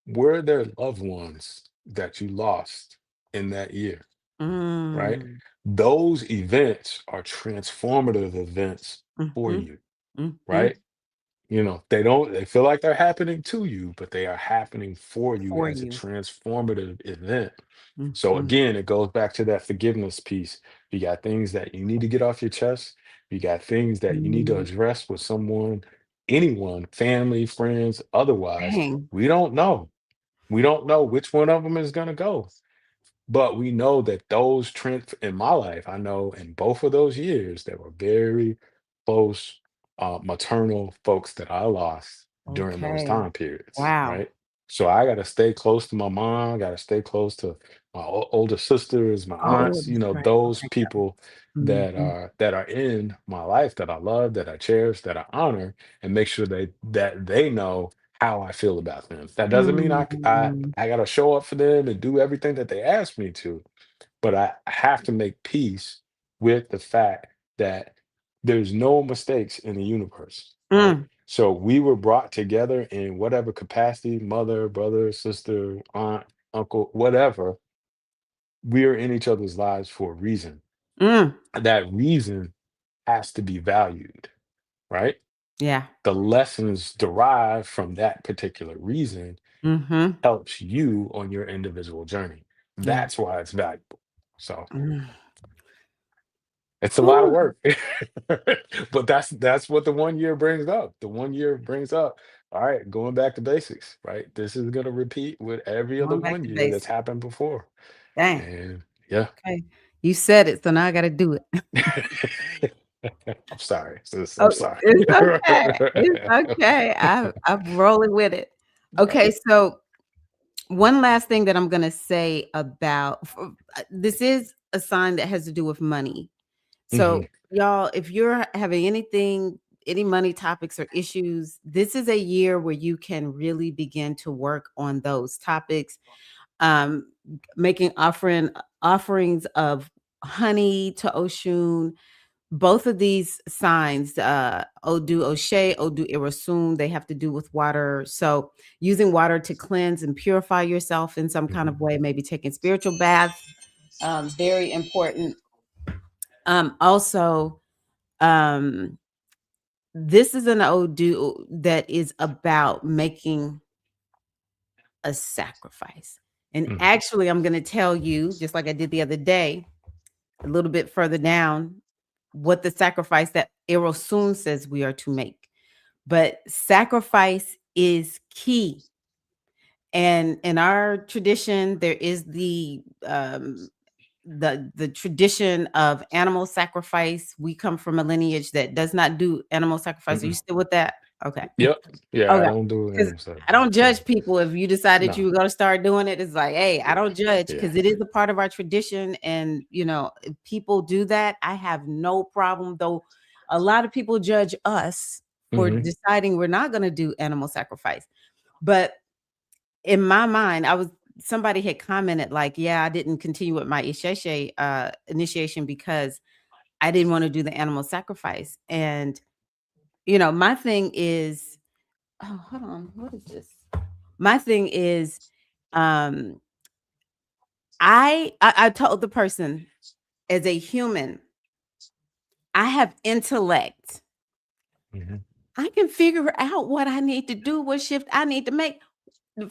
[SPEAKER 3] were there loved ones that you lost in that year, right?
[SPEAKER 1] mm,
[SPEAKER 3] Those events are transformative events for
[SPEAKER 1] mhm,
[SPEAKER 3] you,
[SPEAKER 1] mhm,
[SPEAKER 3] right? They feel like they're happening to you, but they are happening for you
[SPEAKER 1] for
[SPEAKER 3] as a
[SPEAKER 1] you.
[SPEAKER 3] transformative event. So
[SPEAKER 1] Mhm,
[SPEAKER 3] again, it goes back to that forgiveness piece. You got things that you need to get off your chest. You got things that you need to
[SPEAKER 1] mm,
[SPEAKER 3] address with someone, anyone, family, friends, otherwise.
[SPEAKER 1] dang.
[SPEAKER 3] We don't know. We don't know which one of them is going to go. But we know that those trends in my life, I know in both of those years, there were very close maternal folks that I lost during those
[SPEAKER 1] Okay.
[SPEAKER 3] time periods,
[SPEAKER 1] Wow.
[SPEAKER 3] right? So I got to stay close to my mom, got to stay close to my older sisters, my
[SPEAKER 1] Oh,
[SPEAKER 3] aunts,
[SPEAKER 1] that's right.
[SPEAKER 3] those
[SPEAKER 1] Okay, got it.
[SPEAKER 3] people that
[SPEAKER 1] Mhm.
[SPEAKER 3] are in my life that I love, that I cherish, that I honor, and make sure that they know how I feel about them. That doesn't mean I
[SPEAKER 1] Mm.
[SPEAKER 3] I gotta show up for them and do everything that they ask me to, but I have to make peace with the fact that there's no mistakes in the universe, right?
[SPEAKER 1] Mm.
[SPEAKER 3] So we were brought together in whatever capacity, mother, brother, sister, aunt, uncle, whatever. We are in each other's lives for a reason.
[SPEAKER 1] Mm.
[SPEAKER 3] That reason has to be valued, right?
[SPEAKER 1] Yeah.
[SPEAKER 3] The lessons derived from that particular reason
[SPEAKER 1] Mhm.
[SPEAKER 3] helps you on your individual journey.
[SPEAKER 1] Yeah.
[SPEAKER 3] That's why it's valuable. So
[SPEAKER 1] Mm.
[SPEAKER 3] it's a lot of
[SPEAKER 1] Whew.
[SPEAKER 3] work. But that's what the 1 year brings up. The 1 year brings up, all right, going back to basics, right? This is gonna repeat with every other
[SPEAKER 1] Going back
[SPEAKER 3] one
[SPEAKER 1] to
[SPEAKER 3] year that's
[SPEAKER 1] basics.
[SPEAKER 3] happened before.
[SPEAKER 1] Dang.
[SPEAKER 3] And yeah.
[SPEAKER 1] Okay. You said it, so now I gotta do it.
[SPEAKER 3] I'm sorry, sis. I'm
[SPEAKER 1] Oh,
[SPEAKER 3] sorry.
[SPEAKER 1] it's okay. It's okay. I'm rolling with it.
[SPEAKER 3] Right.
[SPEAKER 1] Okay, so one last thing that I'm gonna say about this is a sign that has to do with money.
[SPEAKER 3] Mhm,
[SPEAKER 1] So, y'all, if you're having anything, any money topics or issues, this is a year where you can really begin to work on those topics. Um, making offerings of honey to Oshun. Both of these signs, Odu Oshe, Odu Irasun, they have to do with water. So using water to cleanse and purify yourself in some kind
[SPEAKER 3] mhm,
[SPEAKER 1] of way, maybe taking spiritual baths, very important. Also, um, this is an Odu that is about making a sacrifice. And
[SPEAKER 3] mhm,
[SPEAKER 1] actually, I'm going to tell you, just like I did the other day, a little bit further down, what the sacrifice that Erosun says we are to make. But sacrifice is key. And in our tradition, there is the tradition of animal sacrifice. We come from a lineage that does not do animal sacrifice. Are you
[SPEAKER 3] mm-mm.
[SPEAKER 1] still with that? Okay.
[SPEAKER 3] Yep. Yeah, I
[SPEAKER 1] Okay.
[SPEAKER 3] don't do
[SPEAKER 1] Because
[SPEAKER 3] animal
[SPEAKER 1] I don't
[SPEAKER 3] sacrifice, so
[SPEAKER 1] judge people if you decided
[SPEAKER 3] no.
[SPEAKER 1] you were gonna start doing it. It's like, hey, I
[SPEAKER 3] Yeah,
[SPEAKER 1] don't judge
[SPEAKER 3] yeah.
[SPEAKER 1] because it is a part of our tradition. And if people do that, I have no problem. Though a lot of people judge us for
[SPEAKER 3] Mhm,
[SPEAKER 1] deciding we're not gonna do animal sacrifice. But in my mind, somebody had commented, like, yeah, I didn't continue with my Isheshe initiation because I didn't want to do the animal sacrifice. And my thing is, oh, hold on. What is this? My thing is, um, I told the person, as a human, I have intellect.
[SPEAKER 3] mhm.
[SPEAKER 1] I can figure out what I need to do, what shift I need to make.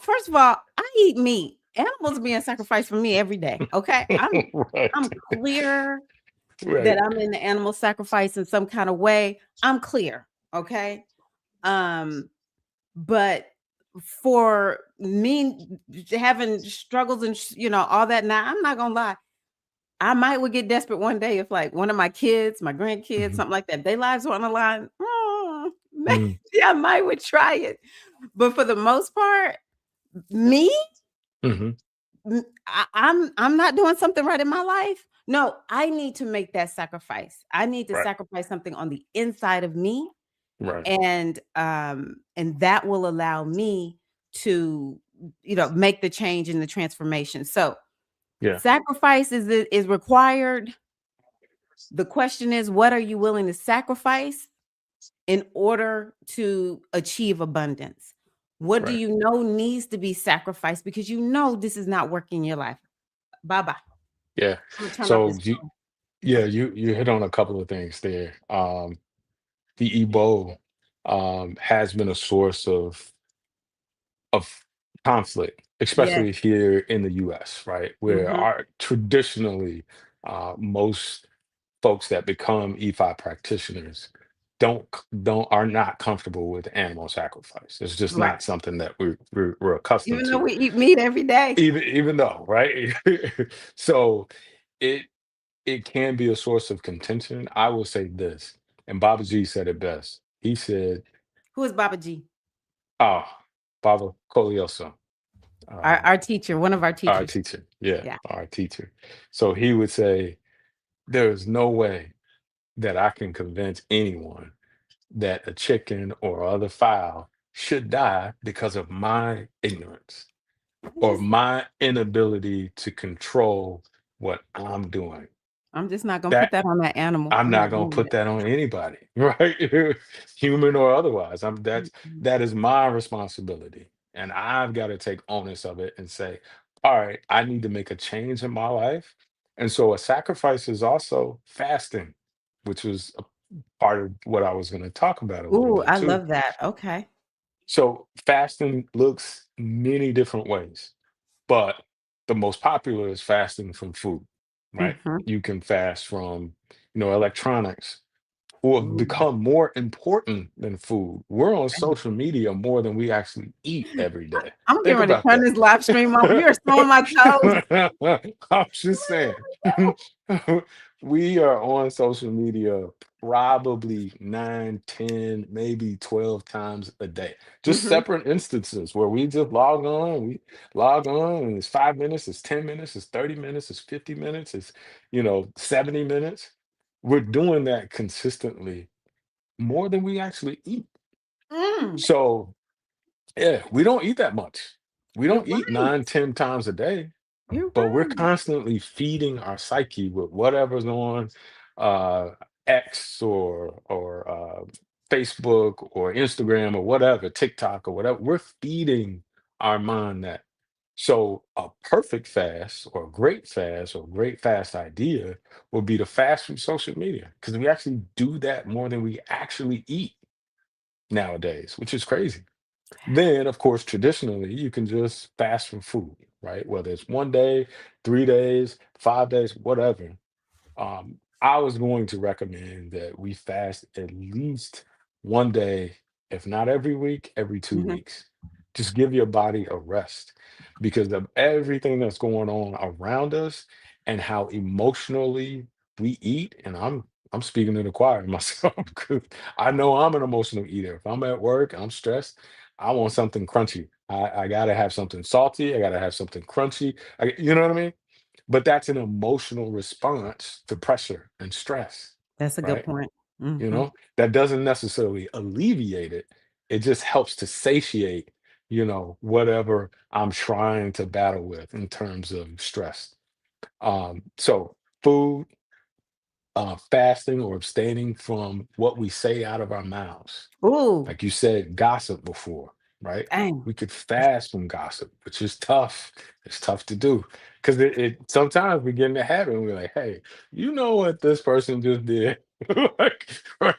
[SPEAKER 1] First of all, I eat meat. Animals being sacrificed for me every day. Okay. I'm
[SPEAKER 3] Right,
[SPEAKER 1] clear that
[SPEAKER 3] right.
[SPEAKER 1] I'm in the animal sacrifice in some kind of way. I'm clear. Okay. Um, But for me having struggles and all that, now I'm not gonna lie. I might would get desperate one day if like one of my kids, my grandkids,
[SPEAKER 3] Mhm,
[SPEAKER 1] something like that, their lives were on the line. Maybe
[SPEAKER 3] mhm,
[SPEAKER 1] I might would try it. But for the most part, me,
[SPEAKER 3] mhm.
[SPEAKER 1] I'm not doing something right in my life. No, I need to make that sacrifice. I need to
[SPEAKER 3] Right,
[SPEAKER 1] sacrifice something on the inside of me,
[SPEAKER 3] right.
[SPEAKER 1] and that will allow me to make the change and the transformation. So
[SPEAKER 3] Yeah,
[SPEAKER 1] sacrifice is required. The question is, what are you willing to sacrifice in order to achieve abundance? What do
[SPEAKER 3] right.
[SPEAKER 1] you know needs to be sacrificed because this is not working in your life? Bye bye.
[SPEAKER 3] Yeah.
[SPEAKER 1] I'm gonna turn off
[SPEAKER 3] So
[SPEAKER 1] this
[SPEAKER 3] you
[SPEAKER 1] phone.
[SPEAKER 3] yeah, you hit on a couple of things there. The Igbo has been a source of conflict,
[SPEAKER 1] Yes.
[SPEAKER 3] especially here in the US, right? Where
[SPEAKER 1] Hmm.
[SPEAKER 3] our traditionally most folks that become EFI practitioners don't are not comfortable with animal sacrifice. It's just
[SPEAKER 1] Right.
[SPEAKER 3] not something that we're accustomed
[SPEAKER 1] Even though
[SPEAKER 3] to.
[SPEAKER 1] we eat meat every day.
[SPEAKER 3] Even though, right? So it it can be a source of contention. I will say this, and Baba G said it best. He said,
[SPEAKER 1] Who is Baba G?
[SPEAKER 3] "Oh, Baba Kolioso, uh,
[SPEAKER 1] Our teacher, one of our
[SPEAKER 3] our
[SPEAKER 1] teachers.
[SPEAKER 3] teacher, yeah,
[SPEAKER 1] Yeah.
[SPEAKER 3] our teacher." So he would say, "There is no way that I can convince anyone that a chicken or other fowl should die because of my ignorance or my inability to control what I'm doing.
[SPEAKER 1] I'm just not gonna put
[SPEAKER 3] That
[SPEAKER 1] that on that animal.
[SPEAKER 3] I'm
[SPEAKER 1] I'm
[SPEAKER 3] not
[SPEAKER 1] not
[SPEAKER 3] gonna
[SPEAKER 1] doing
[SPEAKER 3] put
[SPEAKER 1] it.
[SPEAKER 3] that on anybody, right? Human or otherwise.
[SPEAKER 1] Mhm.
[SPEAKER 3] That is my responsibility. And I've got to take onus of it and say, all right, I need to make a change in my life. And so a sacrifice is also fasting, which was a part of what I was going to talk about a little
[SPEAKER 1] Ooh,
[SPEAKER 3] bit
[SPEAKER 1] I
[SPEAKER 3] too.
[SPEAKER 1] love that. Okay.
[SPEAKER 3] So fasting looks many different ways, but the most popular is fasting from food, right?
[SPEAKER 1] Mhm.
[SPEAKER 3] You can fast from, electronics, or
[SPEAKER 1] Ooh.
[SPEAKER 3] become more important than food. We're on social media more than we actually eat every day.
[SPEAKER 1] I'm
[SPEAKER 3] Think
[SPEAKER 1] getting ready to
[SPEAKER 3] about
[SPEAKER 1] turn
[SPEAKER 3] that.
[SPEAKER 1] this live stream off. You're so on my toes.
[SPEAKER 3] I'm just saying. We are on social media probably 9, 10, maybe 12 times a day. Just
[SPEAKER 1] Mhm.
[SPEAKER 3] separate instances where we just log on, and it's 5 minutes, it's 10 minutes, it's 30 minutes, it's 50 minutes, it's 70 minutes. We're doing that consistently more than we actually eat.
[SPEAKER 1] Mm.
[SPEAKER 3] So yeah, we don't eat that much. We
[SPEAKER 1] You're
[SPEAKER 3] don't eat
[SPEAKER 1] right.
[SPEAKER 3] 9, 10 times a day,
[SPEAKER 1] You're
[SPEAKER 3] but we're
[SPEAKER 1] right.
[SPEAKER 3] constantly feeding our psyche with whatever's on uh, X or Facebook or Instagram or whatever, TikTok or whatever. We're feeding our mind that. So a perfect fast or a great fast or great fast idea would be to fast from social media because we actually do that more than we actually eat nowadays, which is crazy. Then, of course, traditionally, you can just fast from food, right? Whether it's 1 day, 3 days, 5 days, whatever. I was going to recommend that we fast at least 1 day, if not every week, every two
[SPEAKER 1] Mhm.
[SPEAKER 3] weeks. Just give your body a rest because of everything that's going on around us and how emotionally we eat. And I'm speaking to the choir myself because I know I'm an emotional eater. If I'm at work, I'm stressed. I want something crunchy. I gotta have something salty. I gotta have something crunchy. You know what I mean? But that's an emotional response to pressure and stress,
[SPEAKER 1] That's a good
[SPEAKER 3] right?
[SPEAKER 1] point. Mhm.
[SPEAKER 3] That doesn't necessarily alleviate it. It just helps to satiate, whatever I'm trying to battle with in terms of stress. So food, fasting or abstaining from what we say out of our mouths.
[SPEAKER 1] Ooh,
[SPEAKER 3] Like you said, gossip before, right?
[SPEAKER 1] dang.
[SPEAKER 3] We could fast from gossip, which is tough. It's tough to do because it sometimes we get in the habit and we're like, hey, you know what this person just did? Like, right?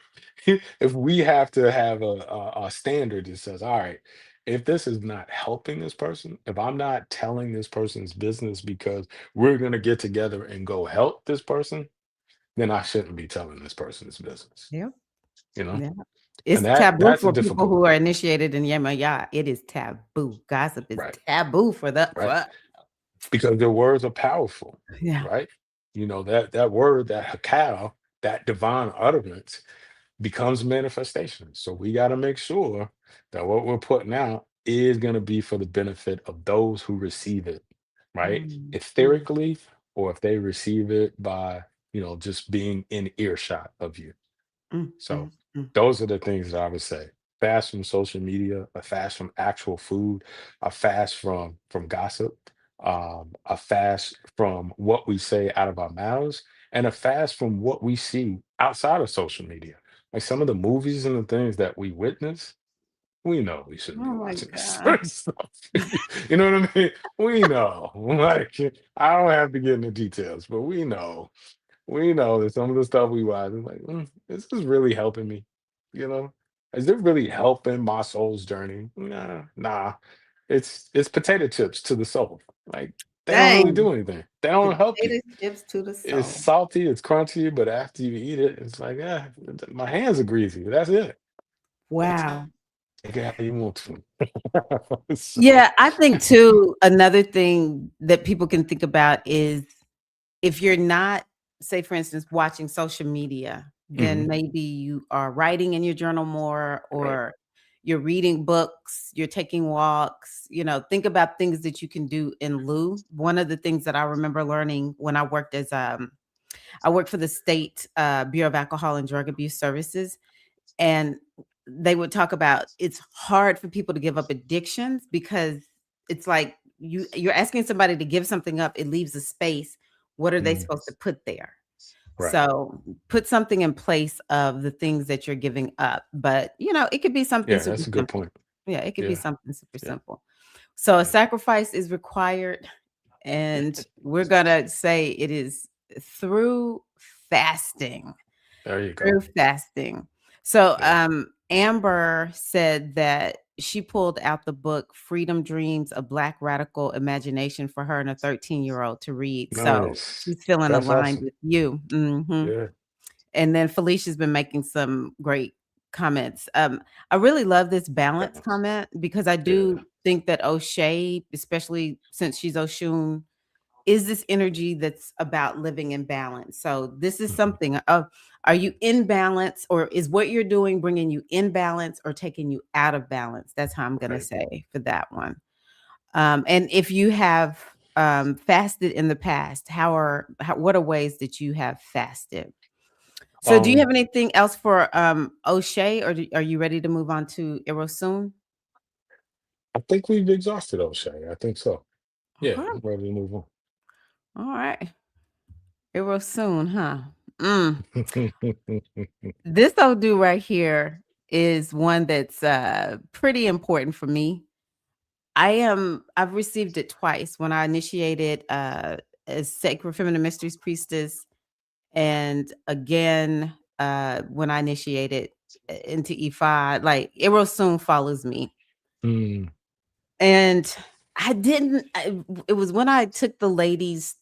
[SPEAKER 3] If we have to have a standard that says, all right, if this is not helping this person, if I'm not telling this person's business because we're going to get together and go help this person, then I shouldn't be telling this person's business,
[SPEAKER 1] Yep.
[SPEAKER 3] you know?
[SPEAKER 1] Yeah.
[SPEAKER 3] And
[SPEAKER 1] It's taboo
[SPEAKER 3] that's a
[SPEAKER 1] for people
[SPEAKER 3] difficult
[SPEAKER 1] who
[SPEAKER 3] one.
[SPEAKER 1] are initiated in Yemaya. It is taboo. Gossip is
[SPEAKER 3] Right.
[SPEAKER 1] taboo for the
[SPEAKER 3] Right.
[SPEAKER 1] for
[SPEAKER 3] Because their words are powerful,
[SPEAKER 1] yeah.
[SPEAKER 3] right? That word, that hakal, that divine utterance becomes manifestation. So we got to make sure that what we're putting out is going to be for the benefit of those who receive it, right?
[SPEAKER 1] Mm, mm,
[SPEAKER 3] Etherically, or if they receive it by, just being in earshot of you.
[SPEAKER 1] mm,
[SPEAKER 3] So
[SPEAKER 1] mm, mm.
[SPEAKER 3] those are the things that I would say. Fast from social media, a fast from actual food, a fast from gossip, a fast from what we say out of our mouths, and a fast from what we see outside of social media. Like some of the movies and the things that we witness, we know we shouldn't be
[SPEAKER 1] Oh my
[SPEAKER 3] watching this
[SPEAKER 1] God.
[SPEAKER 3] sort of stuff. You know what I mean? We know. Like I don't have to get into details, but we know that some of the stuff we watch is like, this is really helping me. You know, is it really helping my soul's journey? Nah. It's potato chips to the soul. Like they don't really
[SPEAKER 1] Dang.
[SPEAKER 3] do anything. They don't help you.
[SPEAKER 1] Potato chips to the
[SPEAKER 3] It's
[SPEAKER 1] soul.
[SPEAKER 3] salty, it's crunchy, but after you eat it, it's like, my hands are greasy. That's it.
[SPEAKER 1] Wow.
[SPEAKER 3] Take it how you want to. So,
[SPEAKER 1] Yeah, I think too, another thing that people can think about is if you're not, say, for instance, watching social media, then
[SPEAKER 3] mhm,
[SPEAKER 1] maybe you are writing in your journal more,
[SPEAKER 3] right.
[SPEAKER 1] or you're reading books, you're taking walks, think about things that you can do in lieu. One of the things that I remember learning when I worked for the state Bureau of Alcohol and Drug Abuse Services, and they would talk about it's hard for people to give up addictions because it's like you're asking somebody to give something up, it leaves a space. What are they
[SPEAKER 3] Mhm,
[SPEAKER 1] supposed to put there?
[SPEAKER 3] right.
[SPEAKER 1] So put something in place of the things that you're giving up. But it could be something
[SPEAKER 3] Yeah,
[SPEAKER 1] super
[SPEAKER 3] that's a good
[SPEAKER 1] simple.
[SPEAKER 3] point.
[SPEAKER 1] Yeah, it could be
[SPEAKER 3] Yeah,
[SPEAKER 1] something super
[SPEAKER 3] yeah,
[SPEAKER 1] simple. So a
[SPEAKER 3] yeah.
[SPEAKER 1] sacrifice is required, and we're gonna say it is through fasting.
[SPEAKER 3] There you go.
[SPEAKER 1] Through fasting. So,
[SPEAKER 3] Yeah.
[SPEAKER 1] Amber said that she pulled out the book Freedom Dreams: A Black Radical Imagination for her and a 13-year-old to read. So
[SPEAKER 3] Nice.
[SPEAKER 1] she's feeling
[SPEAKER 3] That's
[SPEAKER 1] aligned
[SPEAKER 3] awesome.
[SPEAKER 1] with you.
[SPEAKER 3] Yeah.
[SPEAKER 1] And then Felicia's been making some great comments. I really love this balance
[SPEAKER 3] Yes.
[SPEAKER 1] comment because I
[SPEAKER 3] Yeah.
[SPEAKER 1] do think that O'Shea, especially since she's Oshun, is this energy that's about living in balance. So this is
[SPEAKER 3] Mhm.
[SPEAKER 1] something of, are you in balance, or is what you're doing bringing you in balance or taking you out of balance? That's how I'm going to
[SPEAKER 3] Right.
[SPEAKER 1] say for that one. And if you have fasted in the past, what are ways that you have fasted? So do you have
[SPEAKER 3] Um,
[SPEAKER 1] anything else for O'Shea, or are you ready to move on to Erosoon?
[SPEAKER 3] I think we've exhausted O'Shea. I think so. Yeah,
[SPEAKER 1] Okay.
[SPEAKER 3] I'm ready to move
[SPEAKER 1] All right. Erosoon, huh? Mm.
[SPEAKER 3] on.
[SPEAKER 1] This Odu right here is one that's pretty important for me. I've received it twice when I initiated as Sacred Feminine Mysteries Priestess, and again when I initiated into Ifa. Like Erosoon follows me.
[SPEAKER 3] Mm,
[SPEAKER 1] And it was when I took the ladies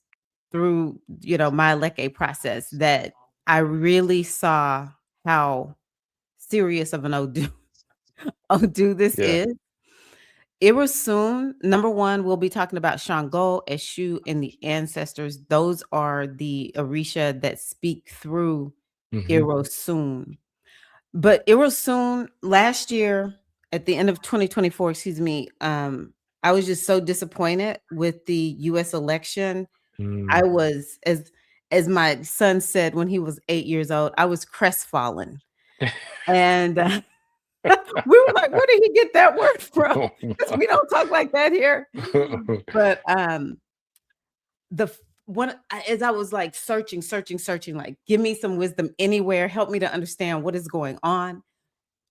[SPEAKER 1] through, my Leke process, that I really saw how serious of an Odu Odu this
[SPEAKER 3] yeah.
[SPEAKER 1] is. It was soon. Number one, we'll be talking about Shango, Eshu, and the ancestors. Those are the Orisha that speak through
[SPEAKER 3] Hmm.
[SPEAKER 1] Irosun. But Irosun last year, at the end of 2024, excuse me, I was just so disappointed with the US election. I
[SPEAKER 3] Mm.
[SPEAKER 1] was, as my son said when he was 8 years old, I was crestfallen. And we were like, where did he get that word from?
[SPEAKER 3] Oh,
[SPEAKER 1] Because
[SPEAKER 3] my.
[SPEAKER 1] we don't talk like that here. But the one as I was like searching, like, give me some wisdom anywhere, help me to understand what is going on.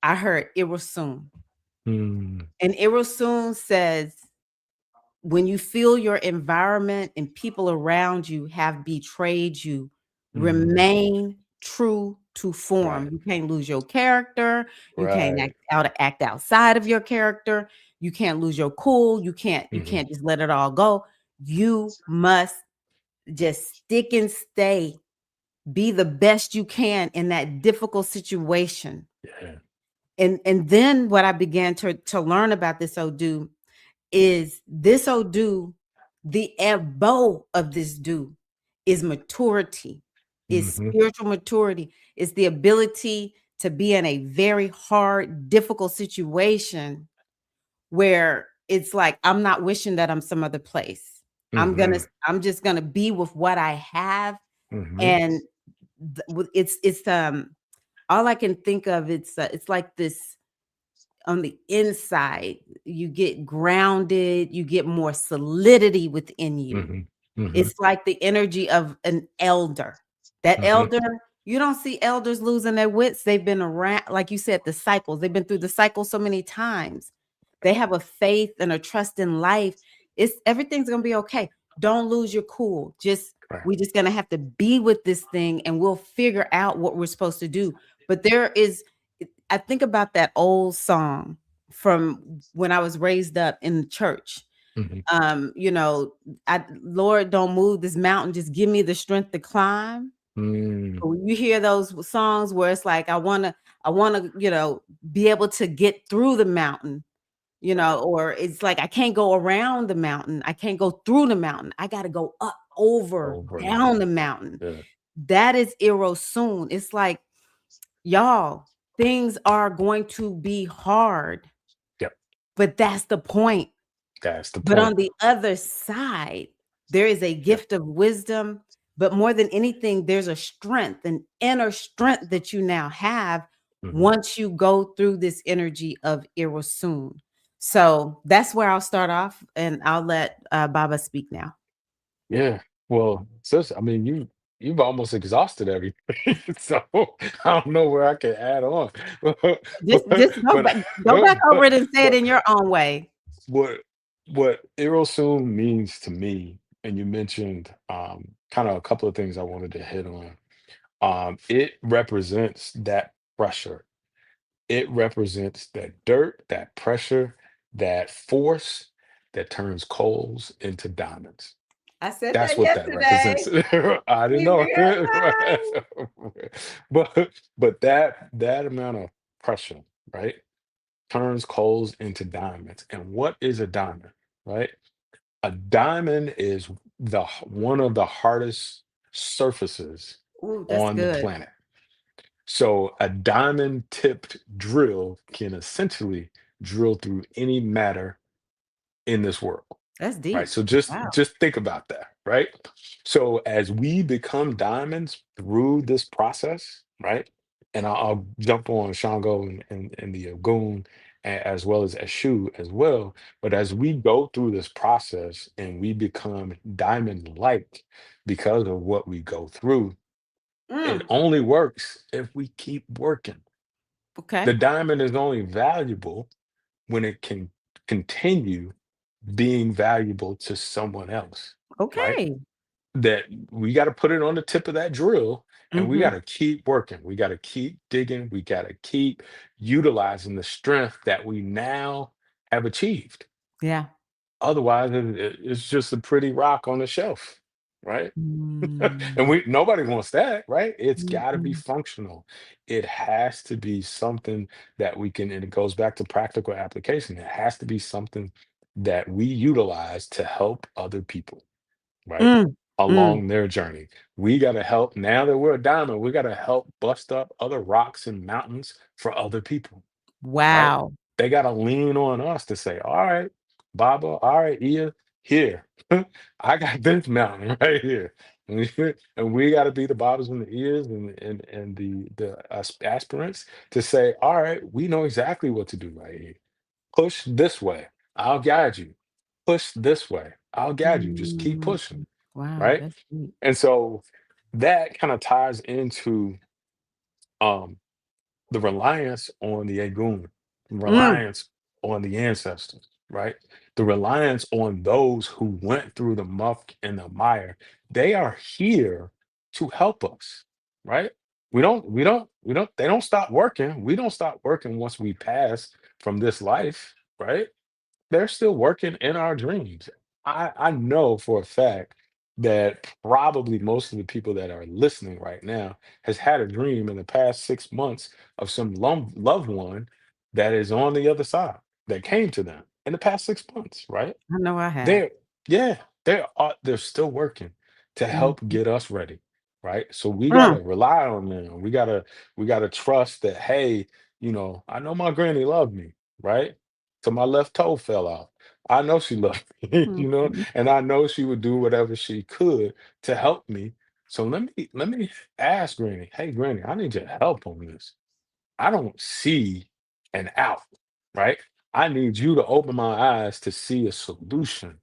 [SPEAKER 1] I heard Irasun.
[SPEAKER 3] Mm,
[SPEAKER 1] And Irasun says, when you feel your environment and people around you have betrayed you,
[SPEAKER 3] mm,
[SPEAKER 1] remain true to form.
[SPEAKER 3] right,
[SPEAKER 1] You can't lose your character. You can't
[SPEAKER 3] right.
[SPEAKER 1] act outside of your character. You can't lose your cool. You
[SPEAKER 3] Hmm.
[SPEAKER 1] can't just let it all go. You must just stick and stay. Be the best you can in that difficult situation.
[SPEAKER 3] Yeah.
[SPEAKER 1] And then what I began to learn about this Odu is this Odu, the ebo of this do is maturity, is
[SPEAKER 3] Hmm.
[SPEAKER 1] spiritual maturity, is the ability to be in a very hard, difficult situation where it's like, I'm not wishing that I'm some other place.
[SPEAKER 3] Hmm.
[SPEAKER 1] I'm just gonna be with what I have.
[SPEAKER 3] Hmm.
[SPEAKER 1] And it's all I can think of, it's like this on the inside, you get grounded, you get more solidity within you.
[SPEAKER 3] Hmm. Hmm.
[SPEAKER 1] It's like the energy of an elder. That
[SPEAKER 3] Hmm.
[SPEAKER 1] elder, you don't see elders losing their wits. They've been around, like you said, the cycles. They've been through the cycle so many times. They have a faith and a trust in life. It's everything's gonna be okay. Don't lose your cool.
[SPEAKER 3] Right.
[SPEAKER 1] We just gonna have to be with this thing and we'll figure out what we're supposed to do. But I think about that old song from when I was raised up in the church.
[SPEAKER 3] Hmm.
[SPEAKER 1] You know, Lord, don't move this mountain, just give me the strength to climb.
[SPEAKER 3] Mm,
[SPEAKER 1] But when you hear those songs where it's like, I wanna, be able to get through the mountain, or it's like I can't go around the mountain, I can't go through the mountain. I gotta go up, over,
[SPEAKER 3] over the
[SPEAKER 1] down the
[SPEAKER 3] mountain.
[SPEAKER 1] mountain.
[SPEAKER 3] Yeah.
[SPEAKER 1] That is Erosoon. It's like, y'all, things are going to be hard,
[SPEAKER 3] Yep.
[SPEAKER 1] but that's the point.
[SPEAKER 3] That's the
[SPEAKER 1] But
[SPEAKER 3] point.
[SPEAKER 1] on the other side, there is a
[SPEAKER 3] Yeah.
[SPEAKER 1] gift of wisdom, but more than anything, there's a strength, an inner strength that you now have
[SPEAKER 3] Hmm.
[SPEAKER 1] once you go through this energy of Irasun. So that's where I'll start off, and I'll let Baba speak now.
[SPEAKER 3] Yeah. Well, sis, I mean, you've almost exhausted everything, so I don't know where I can add on.
[SPEAKER 1] Just
[SPEAKER 3] But
[SPEAKER 1] go back over
[SPEAKER 3] but
[SPEAKER 1] it and say it
[SPEAKER 3] but
[SPEAKER 1] in your own way.
[SPEAKER 3] what what Erosum means to me, and you mentioned kind of a couple of things I wanted to hit on. It represents that pressure It represents that dirt, that pressure, that force that turns coals into diamonds.
[SPEAKER 1] I said
[SPEAKER 3] That's
[SPEAKER 1] that
[SPEAKER 3] what that represents.
[SPEAKER 1] yesterday.
[SPEAKER 3] I didn't
[SPEAKER 1] We
[SPEAKER 3] know.
[SPEAKER 1] realize.
[SPEAKER 3] But that amount of pressure, right, turns coals into diamonds. And what is a diamond, right? A diamond is one of the hardest surfaces
[SPEAKER 1] Ooh, that's
[SPEAKER 3] on the
[SPEAKER 1] good.
[SPEAKER 3] planet. So a diamond tipped drill can essentially drill through any matter in this world.
[SPEAKER 1] That's
[SPEAKER 3] Right.
[SPEAKER 1] deep.
[SPEAKER 3] So just
[SPEAKER 1] Wow.
[SPEAKER 3] just think about that, right? So as we become diamonds through this process, right? And I'll jump on Shango and the Ogun as well as Eshu as well. But as we go through this process and we become diamond-like because of what we go through, it
[SPEAKER 1] Mm,
[SPEAKER 3] only works if we keep working. The
[SPEAKER 1] okay.
[SPEAKER 3] diamond is only valuable when it can continue being valuable to someone else, right?
[SPEAKER 1] Okay.
[SPEAKER 3] That we got to put it on the tip of that drill and we got
[SPEAKER 1] Mhm.
[SPEAKER 3] to keep working. We got to keep digging. We got to keep utilizing the strength that we now have achieved.
[SPEAKER 1] Yeah.
[SPEAKER 3] Otherwise, it's just a pretty rock on the shelf, right? And
[SPEAKER 1] Mm.
[SPEAKER 3] nobody wants that, right? It's got to be
[SPEAKER 1] Mm-mm.
[SPEAKER 3] functional. It has to be something that we can, and it goes back to practical application. It has to be something that we utilize to help other people, right?
[SPEAKER 1] Mm. Mm.
[SPEAKER 3] Along their journey. We got to help now that we're a diamond, we got to help bust up other rocks and mountains for other people, right?
[SPEAKER 1] Wow.
[SPEAKER 3] They got to lean on us to say, all right, Baba, all right, Ia, here. I got this mountain right here. And we got to be the Babas and the ears and the aspirants to say, all right, we know exactly what to do right here. Push this way. I'll guide you. Push this way. I'll guide you. Just keep
[SPEAKER 1] Mm.
[SPEAKER 3] pushing.
[SPEAKER 1] Wow,
[SPEAKER 3] Right.
[SPEAKER 1] that's deep.
[SPEAKER 3] And so that kind of ties into um the reliance on the Agun,
[SPEAKER 1] Mm.
[SPEAKER 3] reliance on the ancestors, right? The reliance on those who went through the muck and the mire. They are here to help us, right? They don't stop working. We don't stop working once we pass from this life, right? They're still working in our dreams. I know for a fact that probably most of the people that are listening right now has had a dream in the past 6 months of some loved one that is on the other side that came to them in the past 6 months, right?
[SPEAKER 1] I know I have.
[SPEAKER 3] They're yeah, they're still working to help
[SPEAKER 1] Mhm.
[SPEAKER 3] get us ready, right? So we
[SPEAKER 1] Mm.
[SPEAKER 3] gotta rely on them. We gotta trust that, hey, I know my granny loved me, right? So my left toe fell off. I know she loved me,
[SPEAKER 1] Mhm.
[SPEAKER 3] and I know she would do whatever she could to help me. So let me ask Granny, hey Granny, I need your help on this. I don't see an out, right? I need you to open my eyes to see a solution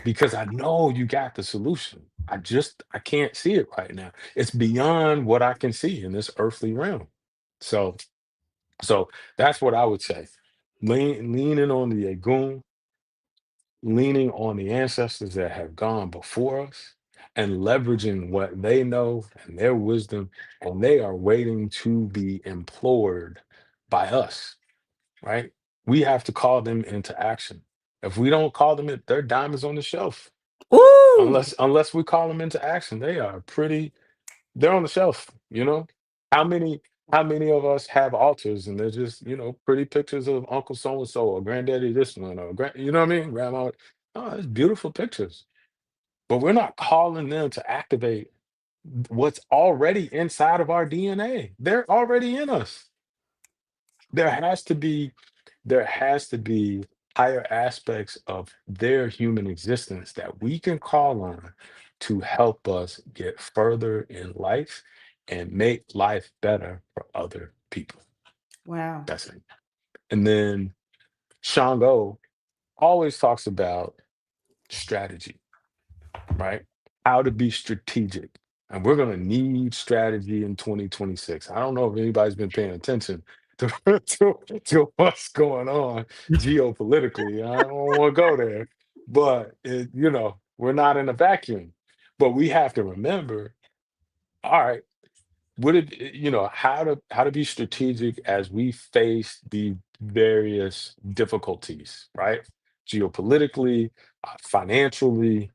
[SPEAKER 3] because I know you got the solution. I can't see it right now. It's beyond what I can see in this earthly realm. So so that's what I would say. Leaning on the Agun, leaning on the ancestors that have gone before us, and leveraging what they know and their wisdom, and they are waiting to be implored by us, right? We have to call them into action. If we don't call them, they're diamonds on the shelf.
[SPEAKER 1] Ooh.
[SPEAKER 3] Unless we call them into action, they're on the shelf, you know? How many how many of us have altars and they're just, pretty pictures of Uncle so and so or granddaddy this one or you know what I mean? Grandma. Oh, it's beautiful pictures. But we're not calling them to activate what's already inside of our DNA. They're already in us. There has to be there has to be higher aspects of their human existence that we can call on to help us get further in life and make life better for other people.
[SPEAKER 1] Wow.
[SPEAKER 3] That's it. And then Shango always talks about strategy, right? How to be strategic. And we're going to need strategy in 2026. I don't know if anybody's been paying attention to, to what's going on geopolitically. I don't want to go there, but we're not in a vacuum. But we have to remember, all right, would it, how to be strategic as we face the various difficulties, right? Geopolitically, financially,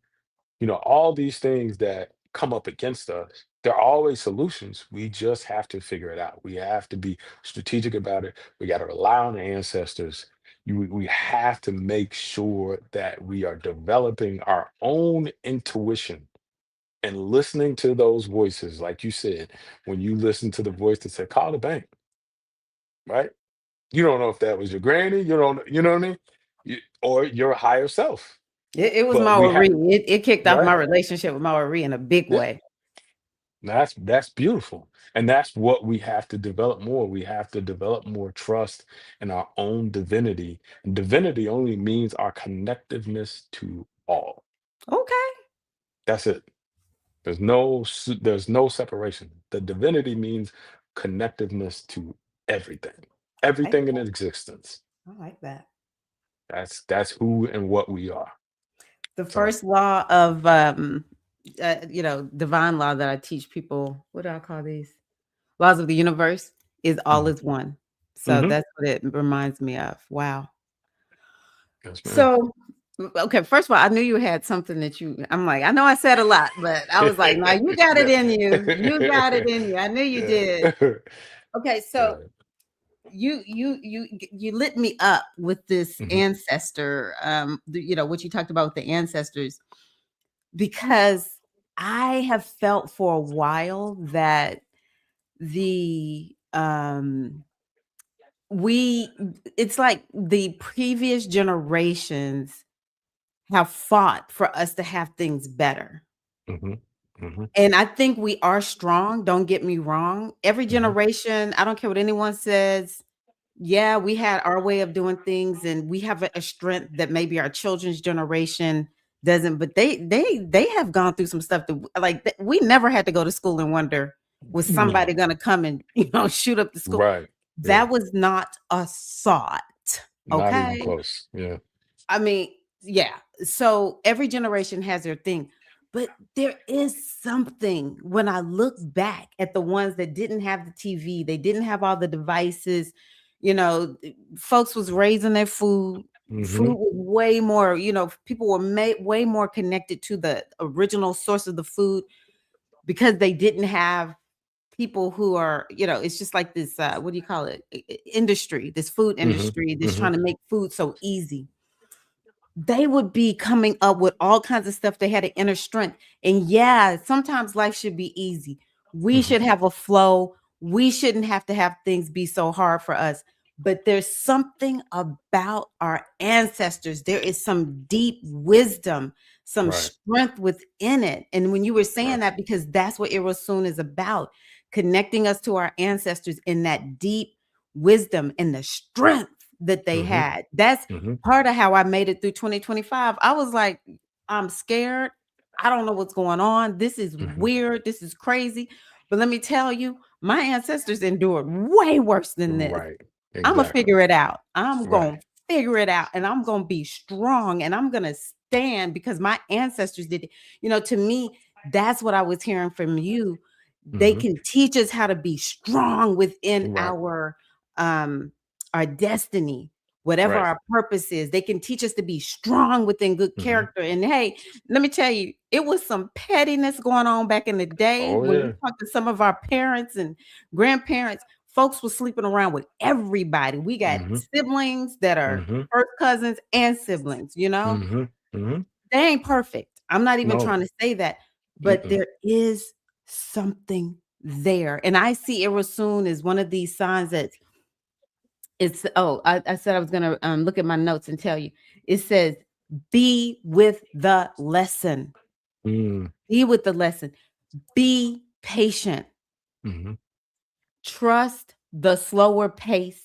[SPEAKER 3] all these things that come up against us, there are always solutions. We just have to figure it out. We have to be strategic about it. We got to rely on the ancestors. We have to make sure that we are developing our own intuition and listening to those voices. Like you said, when you listen to the voice that said, call the bank, right? You don't know if that was your granny, you don't, you know what I mean? Or your higher self.
[SPEAKER 1] It was
[SPEAKER 3] But we have,
[SPEAKER 1] Maori. It kicked off
[SPEAKER 3] right?
[SPEAKER 1] my relationship with Maori in a big
[SPEAKER 3] Yeah.
[SPEAKER 1] way.
[SPEAKER 3] That's beautiful. And that's what we have to develop more. We have to develop more trust in our own divinity. And divinity only means our connectiveness to all.
[SPEAKER 1] Okay.
[SPEAKER 3] That's it. There's no separation. The divinity means connectiveness to everything.
[SPEAKER 1] I like
[SPEAKER 3] Everything in
[SPEAKER 1] that.
[SPEAKER 3] existence.
[SPEAKER 1] I like that.
[SPEAKER 3] That's who and what we are.
[SPEAKER 1] The
[SPEAKER 3] So,
[SPEAKER 1] first law of divine law that I teach people, what do I call these? Laws of the universe is all
[SPEAKER 3] mhm,
[SPEAKER 1] is one. So
[SPEAKER 3] mhm.
[SPEAKER 1] that's what it reminds me of. Wow.
[SPEAKER 3] Yes, ma'am.
[SPEAKER 1] So okay, first of all, I knew you had something that I'm like, I know I said a lot, but I was like, no, you got it
[SPEAKER 3] Yeah.
[SPEAKER 1] in you. You got it in you. I knew you
[SPEAKER 3] Yeah.
[SPEAKER 1] did. Okay, so
[SPEAKER 3] Right.
[SPEAKER 1] you lit me up with this
[SPEAKER 3] Mhm,
[SPEAKER 1] ancestor, what you talked about with the ancestors, because I have felt for a while that the we it's like the previous generations have fought for us to have things better.
[SPEAKER 3] mhm, mhm,
[SPEAKER 1] And I think we are strong, don't get me wrong. Every
[SPEAKER 3] mhm.
[SPEAKER 1] generation, I don't care what anyone says, yeah, we had our way of doing things and we have a strength that maybe our children's generation doesn't, but they have gone through some stuff that we never had to go to school and wonder, was somebody
[SPEAKER 3] No.
[SPEAKER 1] going to come and, shoot up the school.
[SPEAKER 3] Right. Yeah.
[SPEAKER 1] That was not a thought.
[SPEAKER 3] Not even
[SPEAKER 1] Okay.
[SPEAKER 3] close. Yeah.
[SPEAKER 1] I mean, yeah. So every generation has their thing. But there is something when I look back at the ones that didn't have the TV, they didn't have all the devices, folks was raising their food. Food
[SPEAKER 3] Mhm.
[SPEAKER 1] was way more, people were way more connected to the original source of the food because they didn't have people who are, it's just like this, what do you call it? Industry, this food
[SPEAKER 3] Mhm.
[SPEAKER 1] industry that's
[SPEAKER 3] Mhm.
[SPEAKER 1] trying to make food so easy. They would be coming up with all kinds of stuff. They had an inner strength. And yeah, sometimes life should be easy. We
[SPEAKER 3] Mhm.
[SPEAKER 1] should have a flow. We shouldn't have to have things be so hard for us. But there's something about our ancestors. There is some deep wisdom, some
[SPEAKER 3] Right.
[SPEAKER 1] strength within it. And when you were saying
[SPEAKER 3] Right.
[SPEAKER 1] that, because that's what Irasun is about, connecting us to our ancestors in that deep wisdom and the strength that they
[SPEAKER 3] Mhm.
[SPEAKER 1] had. That's
[SPEAKER 3] Mhm.
[SPEAKER 1] part of how I made it through 2025. I was like, I'm scared. I don't know what's going on. This is
[SPEAKER 3] Mhm.
[SPEAKER 1] weird. This is crazy. But let me tell you, my ancestors endured way worse than this.
[SPEAKER 3] Right.
[SPEAKER 1] I'm going to
[SPEAKER 3] Exactly.
[SPEAKER 1] figure it out. I'm going
[SPEAKER 3] Right.
[SPEAKER 1] to figure it out and I'm going to be strong and I'm going to stand because my ancestors did it. To me, that's what I was hearing from you. They
[SPEAKER 3] Mhm.
[SPEAKER 1] can teach us how to be strong within
[SPEAKER 3] Right.
[SPEAKER 1] um our destiny, whatever
[SPEAKER 3] Right.
[SPEAKER 1] our purpose is. They can teach us to be strong within good
[SPEAKER 3] Mhm.
[SPEAKER 1] character. And hey, let me tell you, it was some pettiness going on back in the day
[SPEAKER 3] Oh,
[SPEAKER 1] when you
[SPEAKER 3] yeah.
[SPEAKER 1] talk to some of our parents and grandparents. Folks were sleeping around with everybody. We got
[SPEAKER 3] Mhm.
[SPEAKER 1] siblings that are
[SPEAKER 3] Mhm.
[SPEAKER 1] first cousins and siblings.
[SPEAKER 3] Mhm. Mhm.
[SPEAKER 1] They ain't perfect. I'm not even
[SPEAKER 3] No.
[SPEAKER 1] trying to say that, but
[SPEAKER 3] Mm-mm.
[SPEAKER 1] there is something there. And I see Irasun as one of these signs that I said I was gonna look at my notes and tell you. It says, be with the lesson.
[SPEAKER 3] Mm.
[SPEAKER 1] Be with the lesson. Be patient.
[SPEAKER 3] Mhm.
[SPEAKER 1] Trust the slower pace.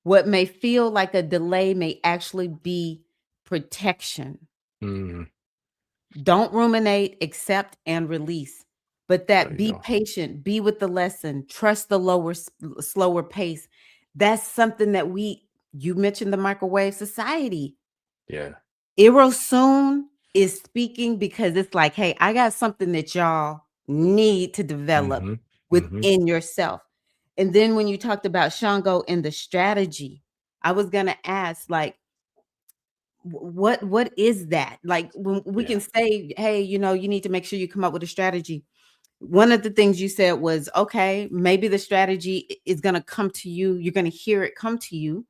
[SPEAKER 1] What may feel like a delay may actually be protection.
[SPEAKER 3] Mm.
[SPEAKER 1] Don't ruminate, accept, and release. But
[SPEAKER 3] There
[SPEAKER 1] that
[SPEAKER 3] you
[SPEAKER 1] be
[SPEAKER 3] go.
[SPEAKER 1] patient, be with the lesson, trust the slower pace. That's something that you mentioned the microwave society.
[SPEAKER 3] Yeah.
[SPEAKER 1] Iro soon is speaking because it's like, hey, I got something that y'all need to develop
[SPEAKER 3] Mhm. Mhm.
[SPEAKER 1] within yourself. And then when you talked about Shango and the strategy, I was gonna ask, like, what is that? Like, when we
[SPEAKER 3] Yeah.
[SPEAKER 1] can say, hey, you need to make sure you come up with a strategy. One of the things you said was, okay, maybe the strategy is going to come to you. You're going to hear it come to you.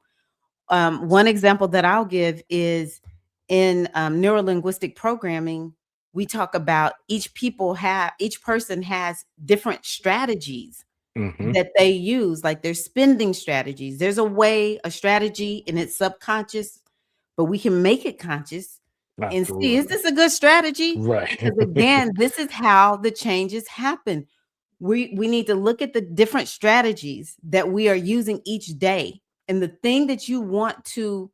[SPEAKER 1] One example that I'll give is in neurolinguistic programming. We talk about each person has different strategies
[SPEAKER 3] Mhm.
[SPEAKER 1] that they use, like their spending strategies. There's a strategy, and it's subconscious, but we can make it conscious and see, is
[SPEAKER 3] Absolutely.
[SPEAKER 1] this a good strategy?
[SPEAKER 3] Right.
[SPEAKER 1] Because again, this is how the changes happen. We need to look at the different strategies that we are using each day. And the thing that you want to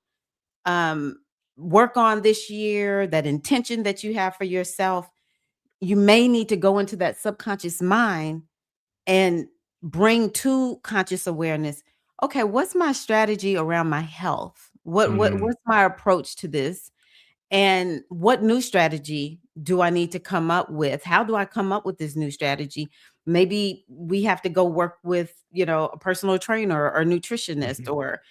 [SPEAKER 1] um, work on this year, that intention that you have for yourself, you may need to go into that subconscious mind and bring to conscious awareness, okay, what's my strategy around my health?
[SPEAKER 3] Mm.
[SPEAKER 1] What's my approach to this? And what new strategy do I need to come up with? How do I come up with this new strategy? Maybe we have to go work with, a personal trainer or nutritionist,
[SPEAKER 3] Mhm.
[SPEAKER 1] or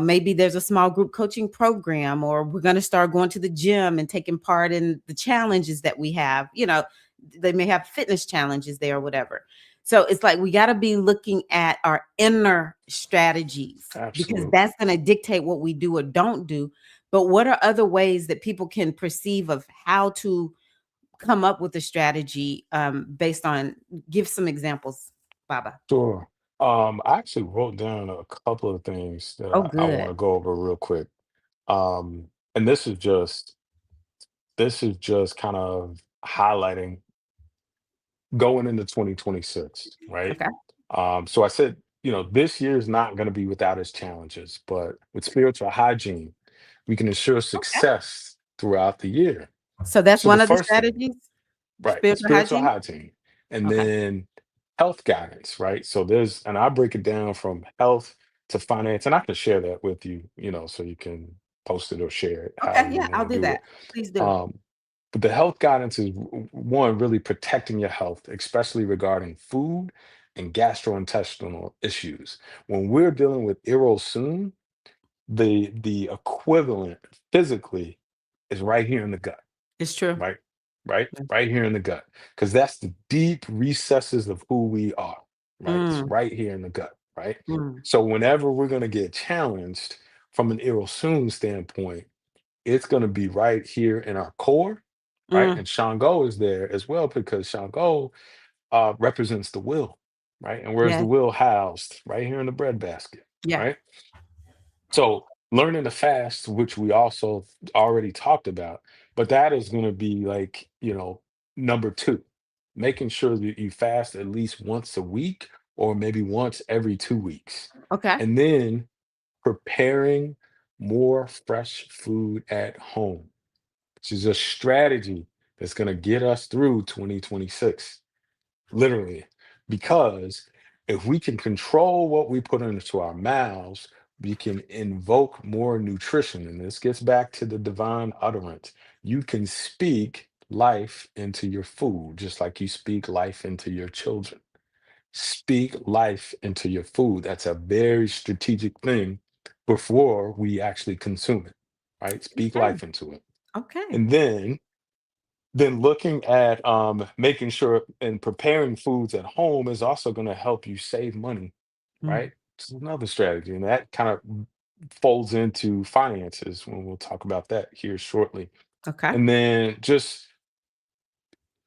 [SPEAKER 1] maybe there's a small group coaching program, or we're going to start going to the gym and taking part in the challenges that we have. They may have fitness challenges there or whatever. So it's like we got to be looking at our inner strategies, because
[SPEAKER 3] Absolutely.
[SPEAKER 1] that's going to dictate what we do or don't do. But what are other ways that people can perceive of how to come up with a strategy, based on, give some examples, Baba.
[SPEAKER 3] Sure. I actually wrote down a couple of things that
[SPEAKER 1] Oh,
[SPEAKER 3] I want
[SPEAKER 1] good.
[SPEAKER 3] to go over real quick. And this is just kind of highlighting going into 2026, right?
[SPEAKER 1] Okay.
[SPEAKER 3] So I said, this year is not going to be without its challenges, but with spiritual hygiene, we can ensure
[SPEAKER 1] Okay.
[SPEAKER 3] success throughout the year.
[SPEAKER 1] So that's
[SPEAKER 3] So the
[SPEAKER 1] one of the
[SPEAKER 3] first thing,
[SPEAKER 1] strategies,
[SPEAKER 3] right,
[SPEAKER 1] spiritual
[SPEAKER 3] spiritual
[SPEAKER 1] hygiene.
[SPEAKER 3] hygiene, and
[SPEAKER 1] Okay.
[SPEAKER 3] then health guidance, right? So and I break it down from health to finance, and I can share that with you, so you can post it or share it,
[SPEAKER 1] Okay.
[SPEAKER 3] however you
[SPEAKER 1] Yeah,
[SPEAKER 3] want
[SPEAKER 1] I'll
[SPEAKER 3] to
[SPEAKER 1] do
[SPEAKER 3] do
[SPEAKER 1] that.
[SPEAKER 3] it.
[SPEAKER 1] Please do.
[SPEAKER 3] Um, but the health guidance is one, really protecting your health, especially regarding food and gastrointestinal issues. When we're dealing with soon, the equivalent physically is right here in the gut,
[SPEAKER 1] It's true.
[SPEAKER 3] right? Right?
[SPEAKER 1] Yeah.
[SPEAKER 3] Right here in the gut. Because that's the deep recesses of who we are, right? It's
[SPEAKER 1] Mm,
[SPEAKER 3] right here in the gut, right?
[SPEAKER 1] mm,
[SPEAKER 3] So whenever we're going to get challenged from an soon standpoint, it's going to be right here in our core, right?
[SPEAKER 1] mm.
[SPEAKER 3] And Shango is there as well because Shango represents the will, right? And where's the
[SPEAKER 1] Yes.
[SPEAKER 3] will housed? Right here in the breadbasket,
[SPEAKER 1] Yeah.
[SPEAKER 3] right? So learning to fast, which we also already talked about, but that is going to be like, number two, making sure that you fast at least once a week or maybe once every 2 weeks.
[SPEAKER 1] Okay.
[SPEAKER 3] And then preparing more fresh food at home, which is a strategy that's going to get us through 2026, literally. Because if we can control what we put into our mouths, we can invoke more nutrition. And this gets back to the divine utterance. You can speak life into your food, just like you speak life into your children. Speak life into your food. That's a very strategic thing before we actually consume it, right? Speak
[SPEAKER 1] Okay.
[SPEAKER 3] life into it.
[SPEAKER 1] Okay.
[SPEAKER 3] And then looking at making sure and preparing foods at home is also going to help you save money,
[SPEAKER 1] Mm.
[SPEAKER 3] right? It's another strategy, and that kind of folds into finances when we'll talk about that here shortly.
[SPEAKER 1] Okay.
[SPEAKER 3] And then just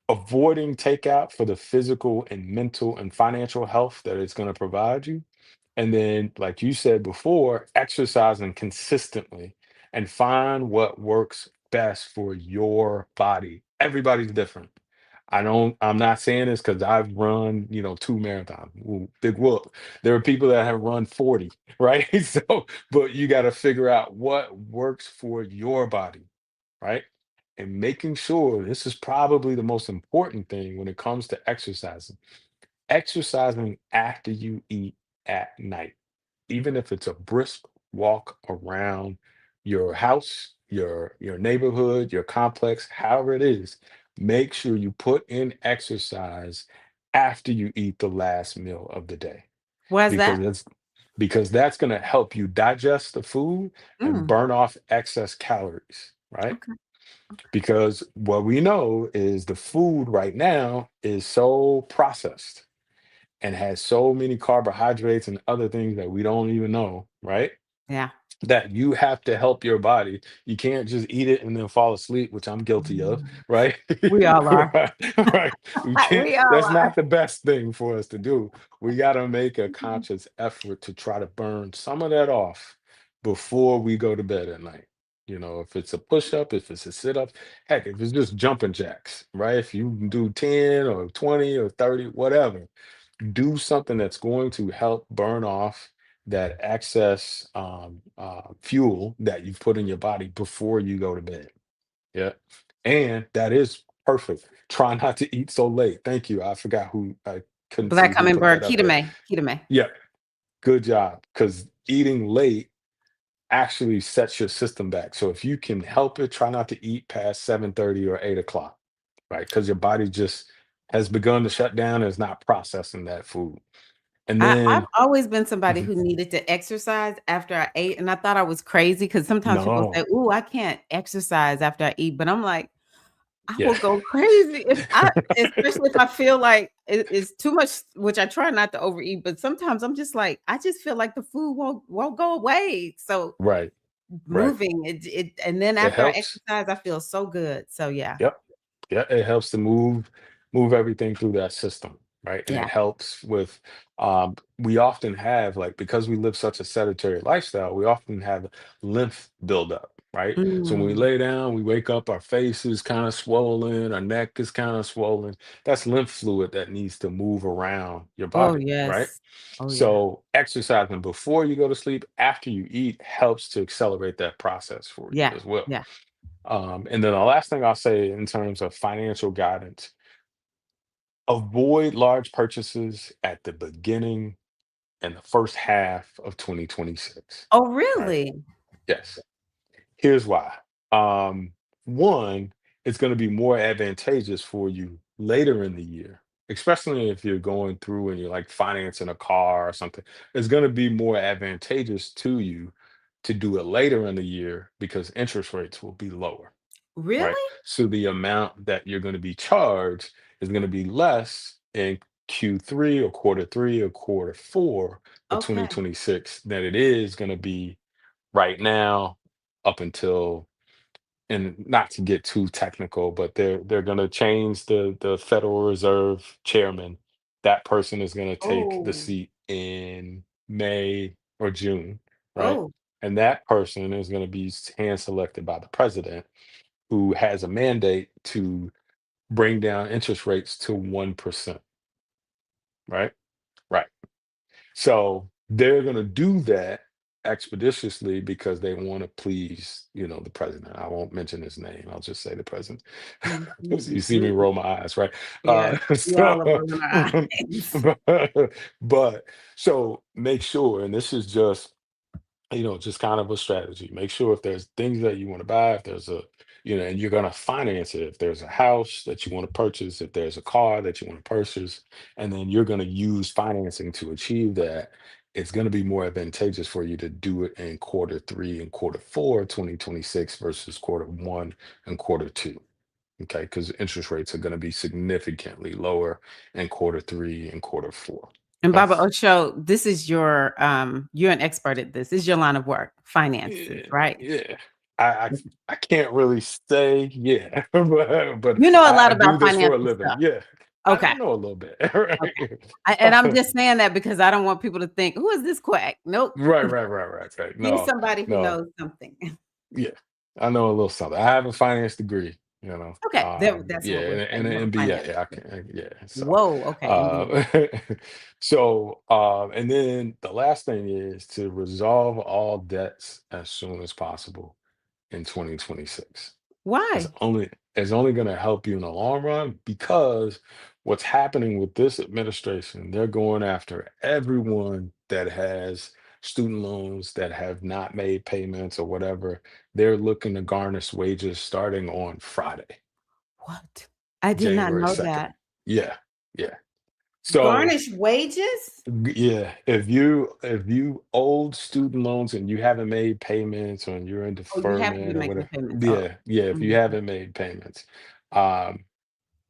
[SPEAKER 3] avoiding takeout for the physical and mental and financial health that it's going to provide you. And then, like you said before, exercising consistently and find what works best for your body. Everybody's different. I'm not saying this because I've run, 2 marathons. Ooh, big whoop. There are people that have run 40, right? So, but you got to figure out what works for your body, right? And making sure this is probably the most important thing when it comes to exercising after you eat at night, even if it's a brisk walk around your house, your neighborhood, your complex, however it is, make sure you put in exercise after you eat the last meal of the day,
[SPEAKER 1] Why is
[SPEAKER 3] because
[SPEAKER 1] that?
[SPEAKER 3] that's going to help you digest the food and
[SPEAKER 1] Mm,
[SPEAKER 3] burn off excess calories, right?
[SPEAKER 1] okay, okay.
[SPEAKER 3] Because what we know is the food right now is so processed and has so many carbohydrates and other things that we don't even know, right?
[SPEAKER 1] Yeah.
[SPEAKER 3] That you have to help your body. You can't just eat it and then fall asleep, which I'm guilty of,
[SPEAKER 1] Mm.
[SPEAKER 3] right?
[SPEAKER 1] We all are.
[SPEAKER 3] Right, right. We can't,
[SPEAKER 1] We all
[SPEAKER 3] that's
[SPEAKER 1] are.
[SPEAKER 3] not the best thing for us to do. We got to make a conscious effort to try to burn some of that off before we go to bed at night. If it's a push up, if it's a sit up, heck, if it's just jumping jacks, right? If you can do 10 or 20 or 30, whatever, do something that's going to help burn off that excess fuel that you've put in your body before you go to bed. Yeah. And that is perfect. Try not to eat so late. Thank you. I forgot who, I couldn't see
[SPEAKER 1] Black
[SPEAKER 3] who put
[SPEAKER 1] hummingbird,
[SPEAKER 3] that up there.
[SPEAKER 1] Kitame, Kitame.
[SPEAKER 3] Yeah. Good job. Because eating late actually sets your system back. So if you can help it, try not to eat past 7:30 or 8 o'clock, right? Because your body just has begun to shut down and is not processing that food. And
[SPEAKER 1] I've
[SPEAKER 3] then,
[SPEAKER 1] always been somebody
[SPEAKER 3] mhm,
[SPEAKER 1] who needed to exercise after I ate, and I thought I was crazy because sometimes people say,
[SPEAKER 3] no,
[SPEAKER 1] "Ooh, I can't exercise after I eat," but I'm like, I
[SPEAKER 3] yeah,
[SPEAKER 1] will go crazy if I especially if I feel like it's too much, which I try not to overeat, but sometimes I'm just like, I just feel like the food won't go away. So
[SPEAKER 3] right, right.
[SPEAKER 1] moving it and then
[SPEAKER 3] It
[SPEAKER 1] after I
[SPEAKER 3] helps.
[SPEAKER 1] exercise, I feel so good. So yeah.
[SPEAKER 3] Yep. Yeah, it helps to move everything through that system, right? And it
[SPEAKER 1] Yeah.
[SPEAKER 3] helps with we often have, like, because we live such a sedentary lifestyle, we often have lymph buildup, right? So when we
[SPEAKER 1] Mm.
[SPEAKER 3] lay down, we wake up, our face is kind of swollen, our neck is kind of swollen. That's lymph fluid that needs to move around your
[SPEAKER 1] Oh,
[SPEAKER 3] body, right?
[SPEAKER 1] yes. Oh, yeah.
[SPEAKER 3] So exercising before you go to sleep, after you eat, helps to accelerate that process for you
[SPEAKER 1] Yeah.
[SPEAKER 3] as well.
[SPEAKER 1] Yeah.
[SPEAKER 3] And then the last thing I'll say in terms of financial guidance, avoid large purchases at the beginning and the first half of 2026.
[SPEAKER 1] Oh,
[SPEAKER 3] Right?
[SPEAKER 1] really?
[SPEAKER 3] Yes. Here's why. Um, One, it's going to be more advantageous for you later in the year, especially if you're going through and you're like financing a car or something. It's going to be more advantageous to you to do it later in the year because interest rates will be lower. Right.
[SPEAKER 1] Really?
[SPEAKER 3] So the amount that you're going to be charged is going to be less in Q3 or quarter three or quarter four of
[SPEAKER 1] Okay.
[SPEAKER 3] 2026 than it is going to be right now up until, and not to get too technical, but they're going to change the Federal Reserve chairman. That person is going to take the
[SPEAKER 1] Oh.
[SPEAKER 3] seat in May or June, right?
[SPEAKER 1] Oh.
[SPEAKER 3] And that person is going to be hand selected by the president, who has a mandate to bring down interest rates to 1%, right? Right. So they're going to do that expeditiously because they want to please, the president. I won't mention his name. I'll just say the president.
[SPEAKER 1] Mm, mm,
[SPEAKER 3] 'Cause you
[SPEAKER 1] mm,
[SPEAKER 3] see me
[SPEAKER 1] mm.
[SPEAKER 3] roll my eyes, right?
[SPEAKER 1] Yeah. We all are
[SPEAKER 3] So,
[SPEAKER 1] rolling our eyes.
[SPEAKER 3] but so make sure, and this is just kind of a strategy. Make sure if there's things that you want to buy, if there's and you're going to finance it, if there's a house that you want to purchase, if there's a car that you want to purchase, and then you're going to use financing to achieve that, it's going to be more advantageous for you to do it in quarter three and quarter four, 2026 versus quarter one and quarter two. Okay. Because interest rates are going to be significantly lower in quarter three and quarter four.
[SPEAKER 1] And
[SPEAKER 3] Okay.
[SPEAKER 1] Baba Osho, this is you're an expert at this. This is your line of work, finances,
[SPEAKER 3] Yeah,
[SPEAKER 1] right?
[SPEAKER 3] yeah. I I I can't really say yeah, but
[SPEAKER 1] You know a
[SPEAKER 3] I
[SPEAKER 1] lot
[SPEAKER 3] do
[SPEAKER 1] about
[SPEAKER 3] this for a
[SPEAKER 1] financial
[SPEAKER 3] living.
[SPEAKER 1] stuff.
[SPEAKER 3] Yeah, I
[SPEAKER 1] Okay.
[SPEAKER 3] know a little bit.
[SPEAKER 1] Okay.
[SPEAKER 3] Right,
[SPEAKER 1] And I'm just saying that because I don't want people to think, "Who is this quack?" Nope.
[SPEAKER 3] right, right, right, right. Right.
[SPEAKER 1] He's
[SPEAKER 3] No,
[SPEAKER 1] somebody who
[SPEAKER 3] no.
[SPEAKER 1] knows something.
[SPEAKER 3] Yeah, I know a little something. I have a finance degree.
[SPEAKER 1] Okay. That's
[SPEAKER 3] Yeah,
[SPEAKER 1] what we're
[SPEAKER 3] and
[SPEAKER 1] saying. You have
[SPEAKER 3] an
[SPEAKER 1] a finance
[SPEAKER 3] MBA.
[SPEAKER 1] degree.
[SPEAKER 3] Yeah. So,
[SPEAKER 1] Whoa. Okay. MBA.
[SPEAKER 3] uh, and then the last thing is to resolve all debts as soon as possible in 2026. It's
[SPEAKER 1] Why?
[SPEAKER 3] only it's only going to help you in the long run, because what's happening with this administration, they're going after everyone that has student loans that have not made payments or whatever. They're looking to garnish wages starting on Friday.
[SPEAKER 1] What? I did not
[SPEAKER 3] January
[SPEAKER 1] know
[SPEAKER 3] 2nd.
[SPEAKER 1] that.
[SPEAKER 3] Yeah, yeah. So
[SPEAKER 1] Garnish wages?
[SPEAKER 3] yeah, if you owed student loans and you haven't made payments or you're in
[SPEAKER 1] Oh, you have to be
[SPEAKER 3] deferment or
[SPEAKER 1] making the
[SPEAKER 3] whatever,
[SPEAKER 1] payments. Oh,
[SPEAKER 3] yeah, yeah, if you
[SPEAKER 1] mhm.
[SPEAKER 3] haven't made payments, um,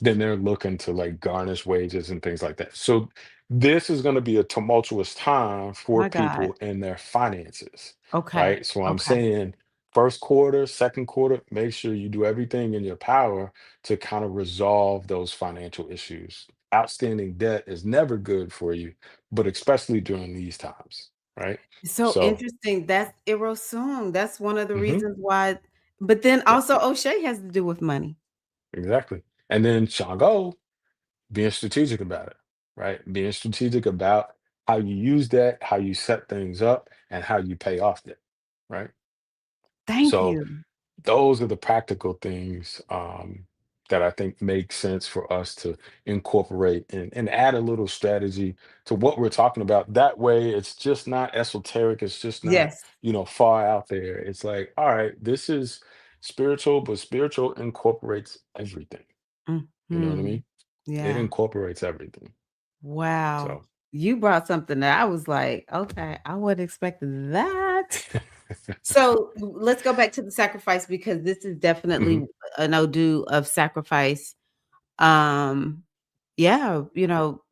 [SPEAKER 3] then they're looking to like garnish wages and things like that. So this is going to be a tumultuous time for
[SPEAKER 1] My God.
[SPEAKER 3] people in their finances,
[SPEAKER 1] Okay.
[SPEAKER 3] right? So I'm
[SPEAKER 1] Okay.
[SPEAKER 3] saying first quarter, second quarter, make sure you do everything in your power to kind of resolve those financial issues. Outstanding debt is never good for you, but especially during these times, right?
[SPEAKER 1] So
[SPEAKER 3] So,
[SPEAKER 1] interesting. That's Irosung. That's one of the
[SPEAKER 3] mhm,
[SPEAKER 1] reasons why. But then
[SPEAKER 3] yeah,
[SPEAKER 1] also O'Shea has to do with money.
[SPEAKER 3] exactly. And then Shango being strategic about it, right? Being strategic about how you use that, how you set things up, and how you pay off debt, right?
[SPEAKER 1] Thank
[SPEAKER 3] So
[SPEAKER 1] you.
[SPEAKER 3] those are the practical things that I think make sense for us to incorporate and add a little strategy to what we're talking about. That way, it's just not esoteric. It's just not,
[SPEAKER 1] Yes.
[SPEAKER 3] far out there. It's like, all right, this is spiritual, but spiritual incorporates everything. You know what I
[SPEAKER 1] Mhm.
[SPEAKER 3] mean? It
[SPEAKER 1] Yeah.
[SPEAKER 3] incorporates everything.
[SPEAKER 1] Wow.
[SPEAKER 3] So,
[SPEAKER 1] You brought something that I was like, okay, I wasn't expecting that. So let's go back to the sacrifice because this is
[SPEAKER 3] hmm
[SPEAKER 1] definitely an Odu of sacrifice. Um, yeah,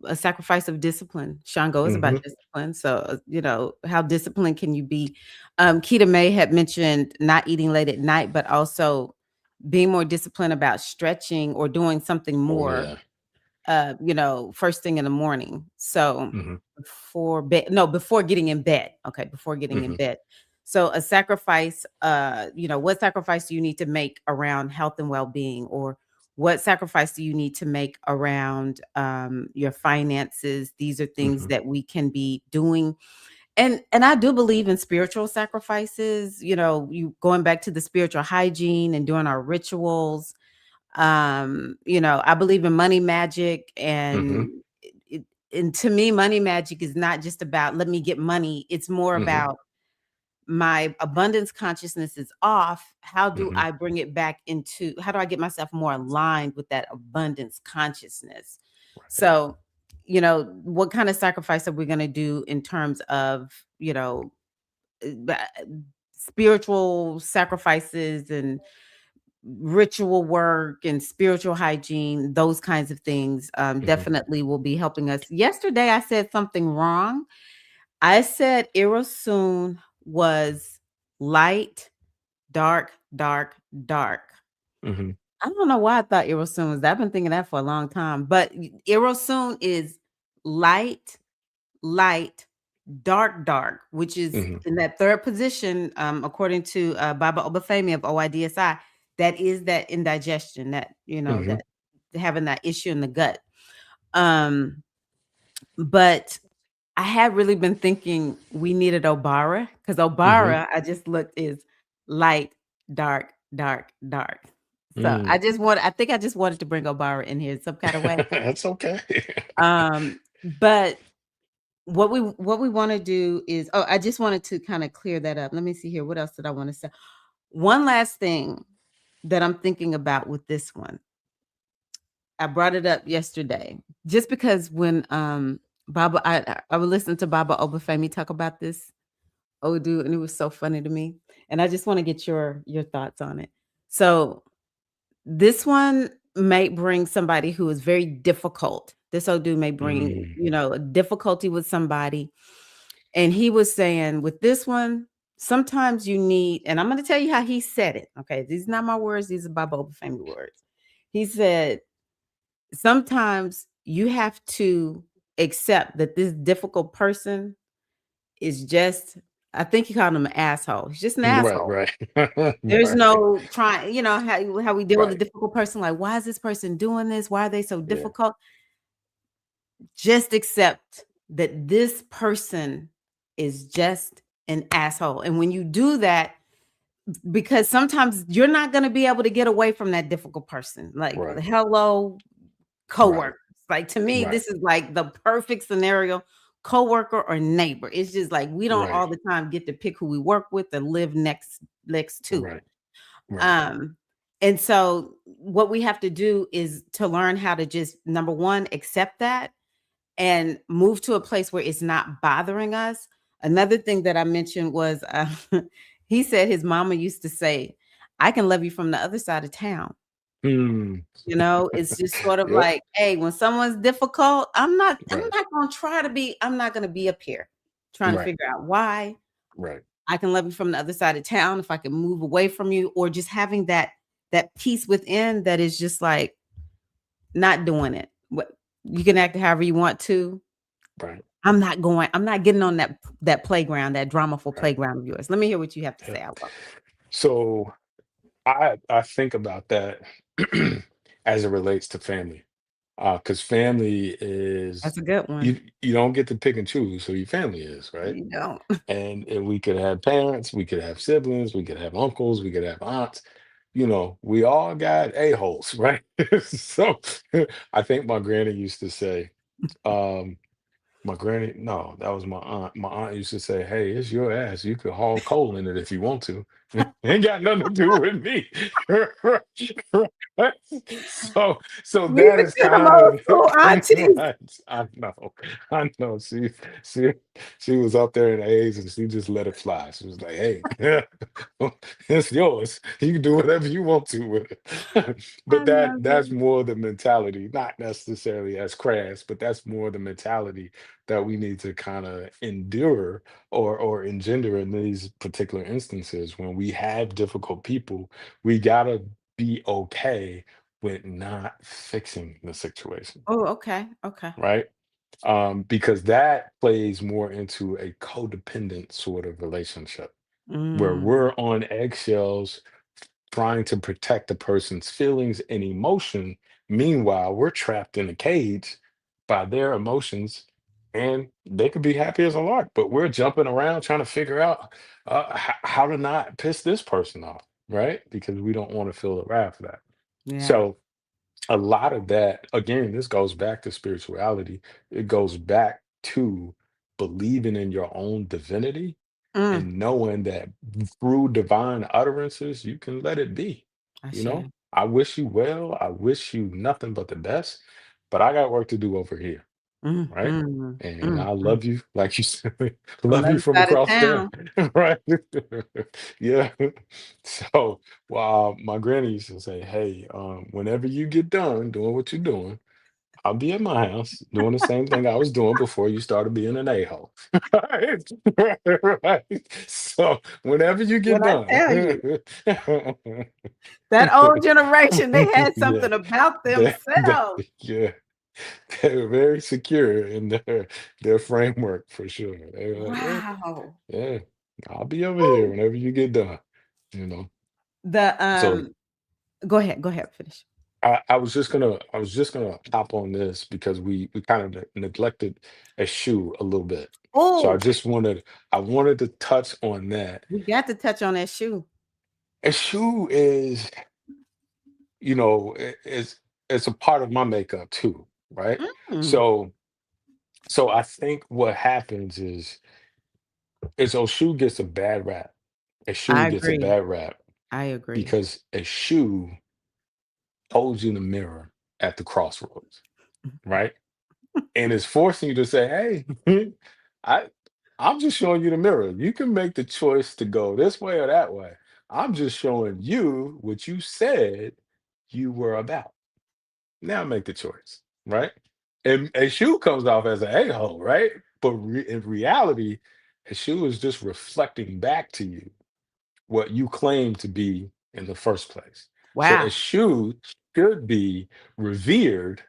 [SPEAKER 1] a sacrifice of discipline. Shango is about
[SPEAKER 3] hmm
[SPEAKER 1] discipline. So, how disciplined can you be? Keita May had mentioned not eating late at night, but also being more disciplined about stretching or doing something
[SPEAKER 3] Oh
[SPEAKER 1] more
[SPEAKER 3] yeah.
[SPEAKER 1] first thing in the morning. So
[SPEAKER 3] hmm
[SPEAKER 1] before getting in bed. Okay, before getting in
[SPEAKER 3] hmm
[SPEAKER 1] bed. So a sacrifice, what sacrifice do you need to make around health and well-being, or what sacrifice do you need to make around your finances? These are things
[SPEAKER 3] hmm
[SPEAKER 1] that we can be doing. And I do believe in spiritual sacrifices, you going back to the spiritual hygiene and doing our rituals. I believe in money magic,
[SPEAKER 3] hmm
[SPEAKER 1] and to me money magic is not just about let me get money. It's more
[SPEAKER 3] hmm
[SPEAKER 1] about my abundance consciousness is off. How do
[SPEAKER 3] hmm
[SPEAKER 1] I bring it back into, how do I get myself more aligned with that abundance consciousness?
[SPEAKER 3] Right.
[SPEAKER 1] So, what kind of sacrifice are we going to do in terms of, ba- spiritual sacrifices and ritual work and spiritual hygiene, those kinds of things,
[SPEAKER 3] hmm
[SPEAKER 1] definitely will be helping us. Yesterday, I said something wrong. I said Irasun was light, dark, dark, dark.
[SPEAKER 3] hmm
[SPEAKER 1] I don't know why I thought Irasun was that. I've been thinking that for a long time, but Irasun is light, light, dark, dark, which is
[SPEAKER 3] hmm
[SPEAKER 1] in that third position, according to Baba Obafemi of OIDSI. That is that indigestion, that
[SPEAKER 3] hmm
[SPEAKER 1] that having that issue in the gut. Um, but I had really been thinking we needed Obara, because
[SPEAKER 3] hmm
[SPEAKER 1] Obara, I just looked, is light, dark, dark, dark. So
[SPEAKER 3] Mm.
[SPEAKER 1] I think I just wanted to bring Obara in here some kind of way.
[SPEAKER 3] That's okay.
[SPEAKER 1] But what we want to do is, I just wanted to kind of clear that up. Let me see here. What else did I want to say? One last thing that I'm thinking about with this one. I brought it up yesterday just because when Baba I would listen to Baba Obafemi talk about this Odu, and it was so funny to me. And I just want to get your thoughts on it. So this one may bring somebody who is very difficult. This Odu may bring,
[SPEAKER 3] Mm.
[SPEAKER 1] a difficulty with somebody. And he was saying with this one, sometimes you need, and I'm going to tell you how he said it. Okay. These are not my words. These are Baba Obafemi words. He said, sometimes you have to accept that this difficult person is just, I think he called him an asshole. He's just an
[SPEAKER 3] Right,
[SPEAKER 1] asshole.
[SPEAKER 3] right.
[SPEAKER 1] There's
[SPEAKER 3] Right,
[SPEAKER 1] no trying, how we deal with a
[SPEAKER 3] right.
[SPEAKER 1] difficult person. Like, why is this person doing this? Why are they so
[SPEAKER 3] Yeah.
[SPEAKER 1] difficult? Just accept that this person is just an asshole. And when you do that, because sometimes you're not going to be able to get away from that difficult person. Like,
[SPEAKER 3] Right,
[SPEAKER 1] hello,
[SPEAKER 3] right,
[SPEAKER 1] coworkers. Like, to me,
[SPEAKER 3] right,
[SPEAKER 1] this is like the perfect scenario, coworker or neighbor. It's just like we don't
[SPEAKER 3] right,
[SPEAKER 1] all the time get to pick who we work with and live next to.
[SPEAKER 3] right, right.
[SPEAKER 1] Um, And so what we have to do is to learn how to just, number one, accept that and move to a place where it's not bothering us. Another thing that I mentioned was he said his mama used to say, I can love you from the other side of town.
[SPEAKER 3] Mm.
[SPEAKER 1] You know, it's just sort of
[SPEAKER 3] Yep.
[SPEAKER 1] like, hey, when someone's difficult, I'm
[SPEAKER 3] Right.
[SPEAKER 1] not gonna try to be, I'm not gonna be up here trying to
[SPEAKER 3] Right.
[SPEAKER 1] figure out why.
[SPEAKER 3] Right.
[SPEAKER 1] I can love you from the other side of town if I can move away from you, or just having that peace within that is just like not doing it. What you can act however you want to.
[SPEAKER 3] Right.
[SPEAKER 1] I'm not getting on that playground, that dramaful
[SPEAKER 3] Right.
[SPEAKER 1] playground of yours. Let me hear what you have to say.
[SPEAKER 3] Yep.
[SPEAKER 1] I love.
[SPEAKER 3] So I think about that as it relates to family. Because family is,
[SPEAKER 1] That's a good one.
[SPEAKER 3] you don't get to pick and choose who your family is, right?
[SPEAKER 1] You don't.
[SPEAKER 3] And we could have parents, we could have siblings, we could have uncles, we could have aunts. We all got a-holes, right? So I think my granny used to say, um, my granny, no, that was my aunt. My aunt used to say, "Hey, it's your ass. You could haul coal in it if you want to. Ain't got nothing to do with me." Right? So
[SPEAKER 1] Leave
[SPEAKER 3] that
[SPEAKER 1] it
[SPEAKER 3] is
[SPEAKER 1] to them
[SPEAKER 3] kind
[SPEAKER 1] old
[SPEAKER 3] of
[SPEAKER 1] school aunties.
[SPEAKER 3] right. I know. She, she was up there in age, and she just let it fly. She was like, "Hey, it's yours. You can do whatever you want to with it."
[SPEAKER 1] I
[SPEAKER 3] But
[SPEAKER 1] love
[SPEAKER 3] that's
[SPEAKER 1] it.
[SPEAKER 3] more the mentality, not necessarily as crass, but that's more the mentality that we need to kind of endure or engender in these particular instances. When we have difficult people, we gotta be okay with not fixing the situation,
[SPEAKER 1] Oh, okay. Okay.
[SPEAKER 3] right? Because that plays more into a codependent sort of relationship where
[SPEAKER 1] Mm,
[SPEAKER 3] we're on eggshells trying to protect the person's feelings and emotion. Meanwhile, we're trapped in a cage by their emotions, and they could be happy as a lark, but we're jumping around trying to figure out how to not piss this person off, right? Because we don't want to feel the wrath of that.
[SPEAKER 1] yeah.
[SPEAKER 3] So, a lot of that, again, this goes back to spirituality. It goes back to believing in your own divinity
[SPEAKER 1] Mm,
[SPEAKER 3] and knowing that through divine utterances, you can let it be.
[SPEAKER 1] I
[SPEAKER 3] You
[SPEAKER 1] share.
[SPEAKER 3] know, I wish you well. I wish you nothing but the best, but I got work to do over here, right?
[SPEAKER 1] Mhm.
[SPEAKER 3] And I
[SPEAKER 1] Mhm.
[SPEAKER 3] love you, like you said,
[SPEAKER 1] From
[SPEAKER 3] love
[SPEAKER 1] the
[SPEAKER 3] you
[SPEAKER 1] other
[SPEAKER 3] from
[SPEAKER 1] side of
[SPEAKER 3] across there,
[SPEAKER 1] town.
[SPEAKER 3] right? Yeah. So, my granny used to say, "Hey, whenever you get done doing what you're doing, I'll be at my house doing the same thing I was doing before you started being an a-hole." Right? Right. So whenever you get
[SPEAKER 1] When I
[SPEAKER 3] done,
[SPEAKER 1] tell you, that old generation, they had
[SPEAKER 3] yeah,
[SPEAKER 1] something about
[SPEAKER 3] that
[SPEAKER 1] themselves.
[SPEAKER 3] yeah, they're very secure in their framework for sure. They're like, yeah,
[SPEAKER 1] Wow.
[SPEAKER 3] yeah, I'll be over here
[SPEAKER 1] Woo.
[SPEAKER 3] whenever you get done, you know.
[SPEAKER 1] The,
[SPEAKER 3] So
[SPEAKER 1] go ahead, finish.
[SPEAKER 3] I was just gonna hop on this because we kind of neglected a shoe a little bit. So
[SPEAKER 1] Oh,
[SPEAKER 3] I wanted to touch on that.
[SPEAKER 1] we got to touch on that shoe.
[SPEAKER 3] A shoe is, it's a part of my makeup too, right?
[SPEAKER 1] Mm,
[SPEAKER 3] So I think what happens is a shoe gets a bad rap. A shoe
[SPEAKER 1] I
[SPEAKER 3] gets a
[SPEAKER 1] agree.
[SPEAKER 3] bad rap
[SPEAKER 1] I agree.
[SPEAKER 3] because a shoe holds you in the mirror at the crossroads, right? And it's forcing you to say, "Hey, I I'm just showing you the mirror. You can make the choice to go this way or that way. I'm just showing you what you said you were about. Now make the choice." Right? And a shoe comes off as an a-hole, right? But in reality, a shoe is just reflecting back to you what you claim to be in the first place. So a
[SPEAKER 1] Wow.
[SPEAKER 3] shoe should be revered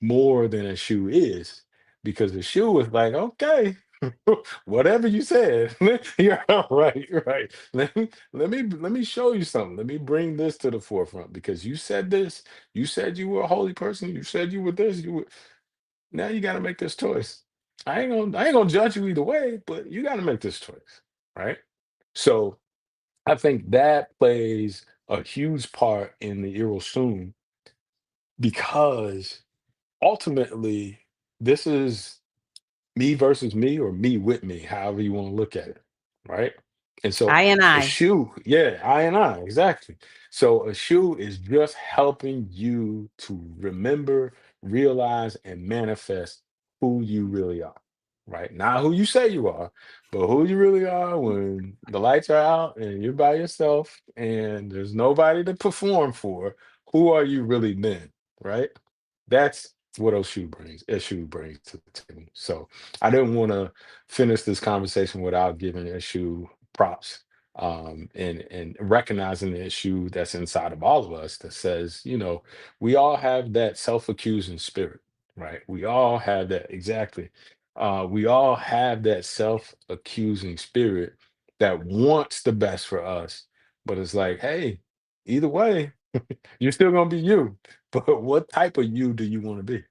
[SPEAKER 3] more than a shoe is, because the shoe is like, okay, whatever you said, you're right, right. Let me show you something. Let me bring this to the forefront because you said this. You said you were a holy person. You said you were this. You were now. You got to make this choice. I ain't gonna judge you either way, but you got to make this choice, right? So I think that plays a huge part in the Soon because ultimately, this is me versus me or me with me, however you want to look at it, right? And so
[SPEAKER 1] I and
[SPEAKER 3] a
[SPEAKER 1] I.
[SPEAKER 3] shoe, yeah, I and I, exactly. So a shoe is just helping you to remember, realize, and manifest who you really are, right? Not who you say you are, but who you really are when the lights are out and you're by yourself and there's nobody to perform for. Who are you really then, right? That's what Eshu brings to the table. So I didn't want to finish this conversation without giving Eshu props, and recognizing the issue that's inside of all of us that says, we all have that self-accusing spirit, right? We all have that, exactly. We all have that self-accusing spirit that wants the best for us, but it's like, hey, either way, you're still gonna be you. But what type of you do you want to be,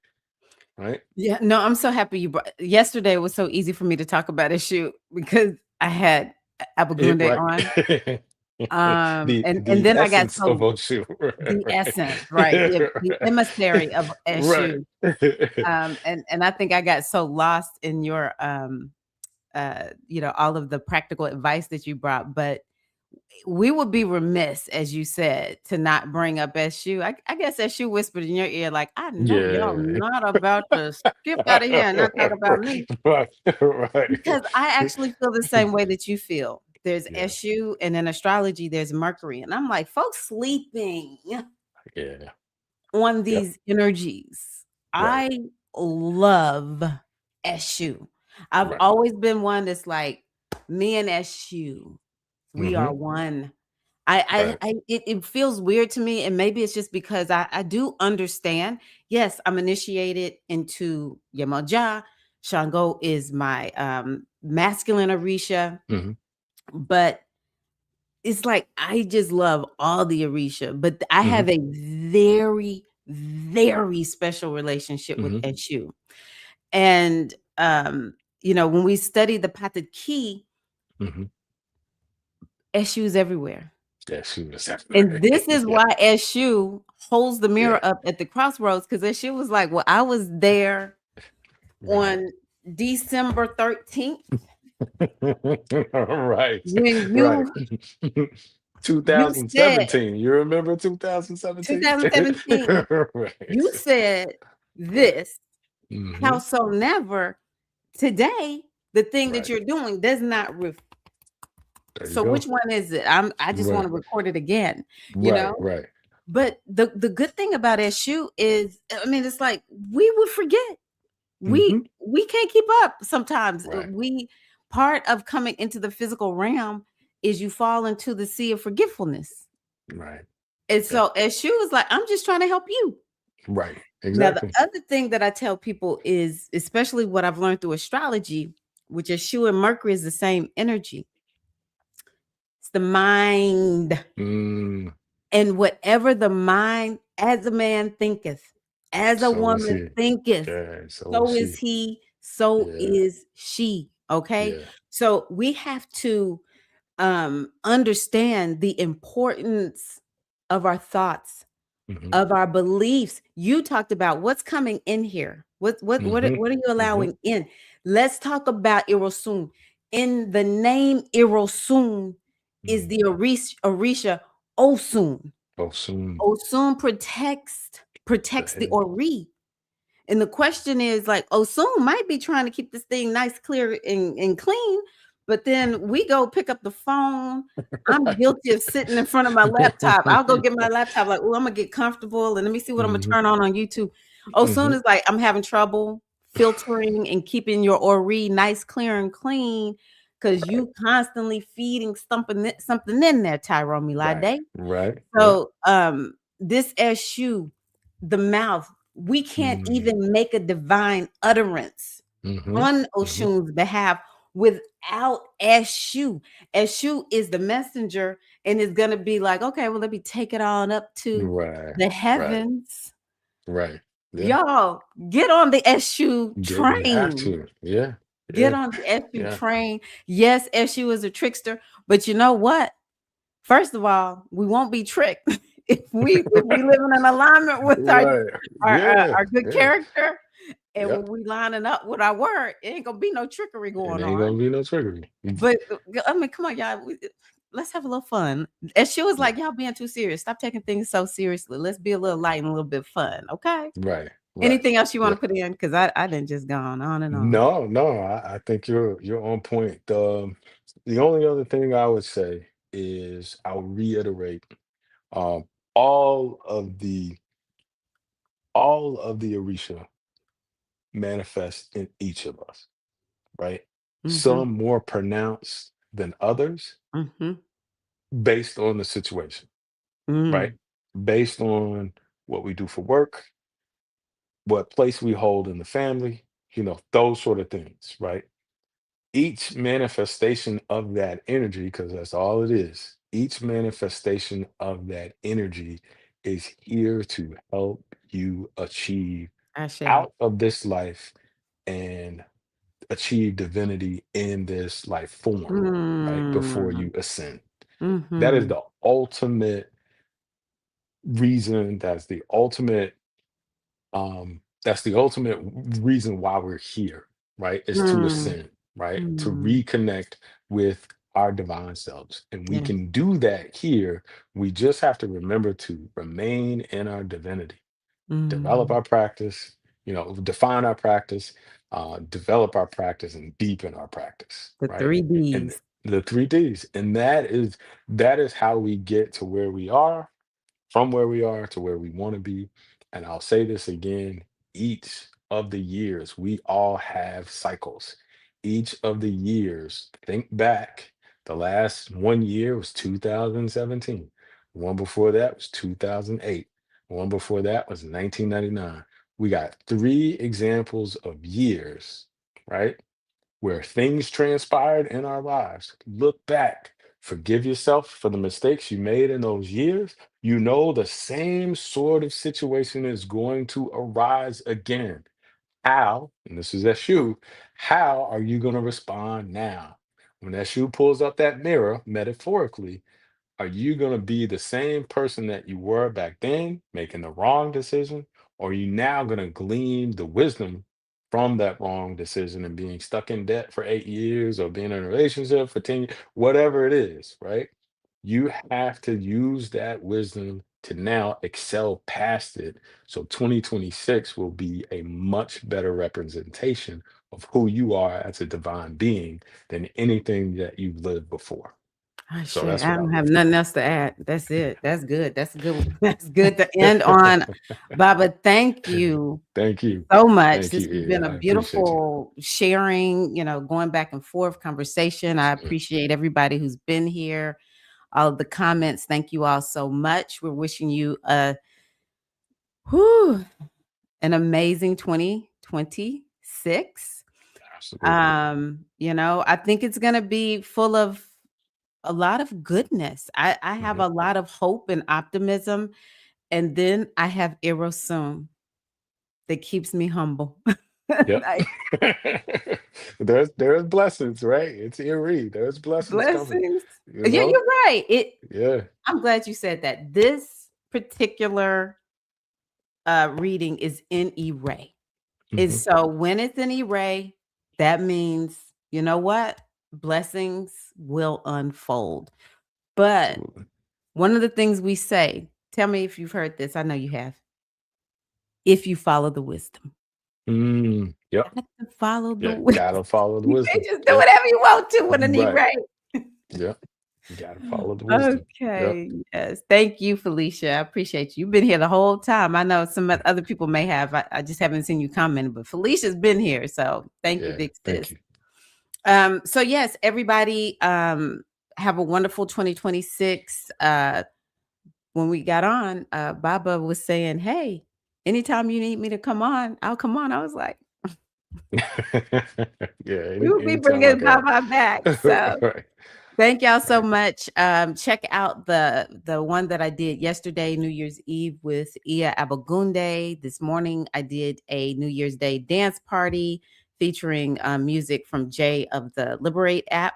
[SPEAKER 3] right?
[SPEAKER 1] Yeah, no, I'm so happy you brought yesterday was so easy for me to talk about a shoot because I had Abagunde
[SPEAKER 3] Right.
[SPEAKER 1] on. And
[SPEAKER 3] The
[SPEAKER 1] then I got
[SPEAKER 3] essence of
[SPEAKER 1] so
[SPEAKER 3] Oshu.
[SPEAKER 1] the
[SPEAKER 3] Right.
[SPEAKER 1] essence, right? The emissary of
[SPEAKER 3] Right.
[SPEAKER 1] Eshu. And I think I got so lost in your all of the practical advice that you brought, but we would be remiss, as you said, to not bring up SU. I guess SU whispered in your ear, like, I know y'all
[SPEAKER 3] Yeah.
[SPEAKER 1] not about to skip out of here and not talk about me.
[SPEAKER 3] Right. Right.
[SPEAKER 1] Because I actually feel the same way that you feel. There's
[SPEAKER 3] Yeah.
[SPEAKER 1] SU, and in astrology, there's Mercury. And I'm like, folks sleeping
[SPEAKER 3] Yeah.
[SPEAKER 1] on
[SPEAKER 3] Yep.
[SPEAKER 1] these energies.
[SPEAKER 3] Right.
[SPEAKER 1] I love SU. I've
[SPEAKER 3] Right.
[SPEAKER 1] always been one that's like, me and SU, we
[SPEAKER 3] Hmm.
[SPEAKER 1] are one. It feels weird to me, and maybe it's just because I do understand. Yes, I'm initiated into Yemoja. Shango is my masculine Orisha,
[SPEAKER 3] Hmm.
[SPEAKER 1] but it's like I just love all the Orisha, but I
[SPEAKER 3] Hmm.
[SPEAKER 1] have a very, very special relationship with
[SPEAKER 3] Hmm.
[SPEAKER 1] Eshu. And when we study the Patad Key,
[SPEAKER 3] Hmm.
[SPEAKER 1] Eshu is everywhere.
[SPEAKER 3] Yeah, she was
[SPEAKER 1] And
[SPEAKER 3] everywhere.
[SPEAKER 1] this is
[SPEAKER 3] Yeah.
[SPEAKER 1] why Eshu holds the
[SPEAKER 3] Yeah.
[SPEAKER 1] mirror up at the crossroads, because Eshu was like, well, I was there
[SPEAKER 3] Right.
[SPEAKER 1] on December 13th
[SPEAKER 3] Right.
[SPEAKER 1] when
[SPEAKER 3] Right.
[SPEAKER 1] you said
[SPEAKER 3] 2017. You remember 2017?
[SPEAKER 1] 2017,
[SPEAKER 3] Right.
[SPEAKER 1] you said
[SPEAKER 3] Right.
[SPEAKER 1] this,
[SPEAKER 3] Hmm.
[SPEAKER 1] howsoever today the thing that
[SPEAKER 3] Right.
[SPEAKER 1] you're doing does not
[SPEAKER 3] There you
[SPEAKER 1] so which
[SPEAKER 3] go.
[SPEAKER 1] one is it? I just want
[SPEAKER 3] Right.
[SPEAKER 1] to record it again, you
[SPEAKER 3] Right.
[SPEAKER 1] know?
[SPEAKER 3] Right.
[SPEAKER 1] But the good thing about Eshu is, I mean, it's like we would forget.
[SPEAKER 3] Hmm.
[SPEAKER 1] We can't keep up sometimes.
[SPEAKER 3] Right.
[SPEAKER 1] We part of coming into the physical realm is you fall into the sea of forgetfulness.
[SPEAKER 3] Right.
[SPEAKER 1] And
[SPEAKER 3] Yeah.
[SPEAKER 1] so Eshu is like, I'm just trying to help you.
[SPEAKER 3] Right.
[SPEAKER 1] Now, the
[SPEAKER 3] Exactly.
[SPEAKER 1] other thing that I tell people is, especially what I've learned through astrology, which Eshu and Mercury is the same energy. It's the mind.
[SPEAKER 3] Mm,
[SPEAKER 1] And whatever the mind, as a man thinketh, as a
[SPEAKER 3] so is
[SPEAKER 1] woman
[SPEAKER 3] he.
[SPEAKER 1] thinketh,
[SPEAKER 3] Yeah. So is
[SPEAKER 1] so is
[SPEAKER 3] she.
[SPEAKER 1] he, so
[SPEAKER 3] Yeah.
[SPEAKER 1] is she. Okay.
[SPEAKER 3] Yeah.
[SPEAKER 1] So we have to understand the importance of our thoughts,
[SPEAKER 3] Hmm.
[SPEAKER 1] of our beliefs. You talked about what's coming in here.
[SPEAKER 3] Hmm.
[SPEAKER 1] What are you
[SPEAKER 3] Hmm.
[SPEAKER 1] allowing in? Let's talk about Irosun. In the name Irosun is
[SPEAKER 3] Mm.
[SPEAKER 1] the Orisha Osun.
[SPEAKER 3] Oh, soon.
[SPEAKER 1] Osun
[SPEAKER 3] The
[SPEAKER 1] protects the
[SPEAKER 3] head.
[SPEAKER 1] Ori. And the question is like, Osun might be trying to keep this thing nice, clear, and clean, but then we go pick up the phone. I'm guilty of sitting in front of my laptop. I'll go get my laptop, like, oh, I'm gonna get comfortable and let me see what I'm gonna
[SPEAKER 3] Hmm.
[SPEAKER 1] turn on YouTube. Osun
[SPEAKER 3] Hmm.
[SPEAKER 1] is like, I'm having trouble filtering and keeping your Ori nice, clear, and clean because
[SPEAKER 3] Right.
[SPEAKER 1] you constantly feeding something in there, Tyrone
[SPEAKER 3] Right.
[SPEAKER 1] Milade.
[SPEAKER 3] Right. Yeah.
[SPEAKER 1] So this SU, the mouth, we can't
[SPEAKER 3] Mm.
[SPEAKER 1] even make a divine utterance
[SPEAKER 3] Hmm.
[SPEAKER 1] on
[SPEAKER 3] Hmm.
[SPEAKER 1] Oshun's behalf without Eshu. Eshu is the messenger and is gonna be like, okay, well, let me take it on up to
[SPEAKER 3] Right.
[SPEAKER 1] the
[SPEAKER 3] Right.
[SPEAKER 1] heavens.
[SPEAKER 3] Right. Yeah.
[SPEAKER 1] Y'all get on the SU
[SPEAKER 3] You have
[SPEAKER 1] train.
[SPEAKER 3] to. Yeah.
[SPEAKER 1] Get
[SPEAKER 3] Yeah.
[SPEAKER 1] on the SU
[SPEAKER 3] Yeah.
[SPEAKER 1] train. Yes, SU is a trickster, but you know what? First of all, we won't be tricked if we live in an alignment with our
[SPEAKER 3] Right.
[SPEAKER 1] our, uh,
[SPEAKER 3] Yeah.
[SPEAKER 1] our good
[SPEAKER 3] Yeah.
[SPEAKER 1] character, And when
[SPEAKER 3] Yep.
[SPEAKER 1] we lining up with our word, it ain't gonna be no trickery
[SPEAKER 3] It
[SPEAKER 1] going
[SPEAKER 3] ain't gonna
[SPEAKER 1] on.
[SPEAKER 3] be no trickery.
[SPEAKER 1] But I mean, come on, y'all. Let's have a little fun. And she was like,
[SPEAKER 3] Right.
[SPEAKER 1] y'all being too serious. Stop taking things so seriously. Let's be a little light and a little bit fun. Okay.
[SPEAKER 3] Right. Right.
[SPEAKER 1] Anything else you want
[SPEAKER 3] Yeah.
[SPEAKER 1] to put in? Because I didn't just go on and on.
[SPEAKER 3] No, no, I think you're on point. The only other thing I would say is I'll reiterate um all of the all of the Orisha manifest in each of us, right?
[SPEAKER 1] Mm-hmm.
[SPEAKER 3] Some more pronounced than others
[SPEAKER 1] Mm-hmm.
[SPEAKER 3] based on the situation, right?
[SPEAKER 1] Mm.
[SPEAKER 3] Based on what we do for work, what place we hold in the family, those sort of things, right? Each manifestation of that energy, because that's all it is, each manifestation of that energy is here to help you achieve
[SPEAKER 1] Ashe.
[SPEAKER 3] out of this life and achieve divinity in this life form, right? Before
[SPEAKER 1] Mm.
[SPEAKER 3] you ascend. That is
[SPEAKER 1] Mm-hmm.
[SPEAKER 3] the ultimate reason, that's the ultimate reason why we're here, right? Is to
[SPEAKER 1] Mm.
[SPEAKER 3] ascend, right? To
[SPEAKER 1] Mm.
[SPEAKER 3] reconnect with our divine selves. And we
[SPEAKER 1] Yes.
[SPEAKER 3] can do that here. We just have to remember to remain in our divinity, develop
[SPEAKER 1] Mm.
[SPEAKER 3] our practice, define our practice, develop our practice, and deepen our practice,
[SPEAKER 1] The
[SPEAKER 3] right?
[SPEAKER 1] three
[SPEAKER 3] And
[SPEAKER 1] D's.
[SPEAKER 3] the 3 Ds. And that is how we get to where we are, from where we are to where we want to be. And I'll say this again, each of the years, we all have cycles. Each of the years, think back, the last 1 year was 2017. The one before that was 2008. The one before that was 1999. We got 3 examples of years, right? Where things transpired in our lives. Look back, forgive yourself for the mistakes you made in those years. You know the same sort of situation is going to arise again. How, and this is that shoe, how are you going to respond now? When that shoe pulls up that mirror, metaphorically, are you going to be the same person that you were back then, making the wrong decision? Or are you now going to glean the wisdom from that wrong decision and being stuck in debt for 8 years or being in a relationship for 10 years, whatever it is, right? You have to use that wisdom to now excel past it. So 2026 will be a much better representation of who you are as a divine being than anything that you've lived before.
[SPEAKER 1] Oh,
[SPEAKER 3] So
[SPEAKER 1] shit.
[SPEAKER 3] that's
[SPEAKER 1] I
[SPEAKER 3] what I
[SPEAKER 1] don't
[SPEAKER 3] would
[SPEAKER 1] have
[SPEAKER 3] leave
[SPEAKER 1] nothing
[SPEAKER 3] with.
[SPEAKER 1] else to add. That's it. That's good. That's a good. That's good to end on. Baba, thank you
[SPEAKER 3] Thank you.
[SPEAKER 1] so much.
[SPEAKER 3] Thank
[SPEAKER 1] This
[SPEAKER 3] you,
[SPEAKER 1] has been
[SPEAKER 3] Ear.
[SPEAKER 1] a
[SPEAKER 3] I appreciate you.
[SPEAKER 1] beautiful sharing, going back and forth conversation. I
[SPEAKER 3] Mm.
[SPEAKER 1] appreciate everybody who's been here, all of the comments. Thank you all so much. We're wishing you whew, an amazing 2026.
[SPEAKER 3] Absolutely.
[SPEAKER 1] I think it's gonna be full of a lot of goodness. I have
[SPEAKER 3] Mhm.
[SPEAKER 1] a lot of hope and optimism, and then I have Erosum that keeps me humble.
[SPEAKER 3] Yep.
[SPEAKER 1] Like,
[SPEAKER 3] There's blessings, right? It's eerie. There's blessings coming.
[SPEAKER 1] blessings.
[SPEAKER 3] You
[SPEAKER 1] Yeah,
[SPEAKER 3] know?
[SPEAKER 1] you're right.
[SPEAKER 3] Yeah.
[SPEAKER 1] I'm glad you said that. This particular reading is in E-Ray. And
[SPEAKER 3] Hmm.
[SPEAKER 1] so when it's in E-Ray, that means, you know what? Blessings will unfold. But
[SPEAKER 3] Absolutely.
[SPEAKER 1] one of the things we say, tell me if you've heard this. I know you have. If you follow the wisdom.
[SPEAKER 3] Yep.
[SPEAKER 1] Got to follow the
[SPEAKER 3] Yeah.
[SPEAKER 1] wisdom.
[SPEAKER 3] Gotta follow the
[SPEAKER 1] You can't
[SPEAKER 3] wisdom.
[SPEAKER 1] just do
[SPEAKER 3] Yep.
[SPEAKER 1] whatever you want to with an
[SPEAKER 3] Right.
[SPEAKER 1] E-Ray.
[SPEAKER 3] Yep. Gotta follow the wisdom. Yep.
[SPEAKER 1] Okay, yes. Thank you, Felicia. I appreciate you. You've been here the whole time. I know some other people may have. I just haven't seen you comment, but Felicia's been here. So thank you,
[SPEAKER 3] Yeah.
[SPEAKER 1] big
[SPEAKER 3] Thank
[SPEAKER 1] sis.
[SPEAKER 3] you.
[SPEAKER 1] So yes, everybody have a wonderful 2026. When we got on, Baba was saying, hey, anytime you need me to come on, I'll come on. I was like,
[SPEAKER 3] Yeah.
[SPEAKER 1] we will be
[SPEAKER 3] Anytime I
[SPEAKER 1] bringing
[SPEAKER 3] can help.
[SPEAKER 1] Baba back. So
[SPEAKER 3] Right.
[SPEAKER 1] thank y'all so
[SPEAKER 3] Right.
[SPEAKER 1] much. Check out the one that I did yesterday, New Year's Eve with Ia Abagunde. This morning I did a New Year's Day dance party featuring music from Jay of the Liberate app.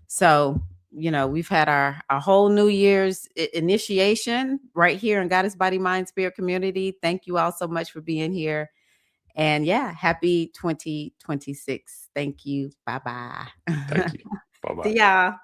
[SPEAKER 1] So we've had our whole New Year's initiation right here in Goddess Body Mind Spirit community. Thank you all so much for being here. And yeah, happy 2026. Thank you. Bye-bye.
[SPEAKER 3] Thank you. Bye-bye.
[SPEAKER 1] See y'all.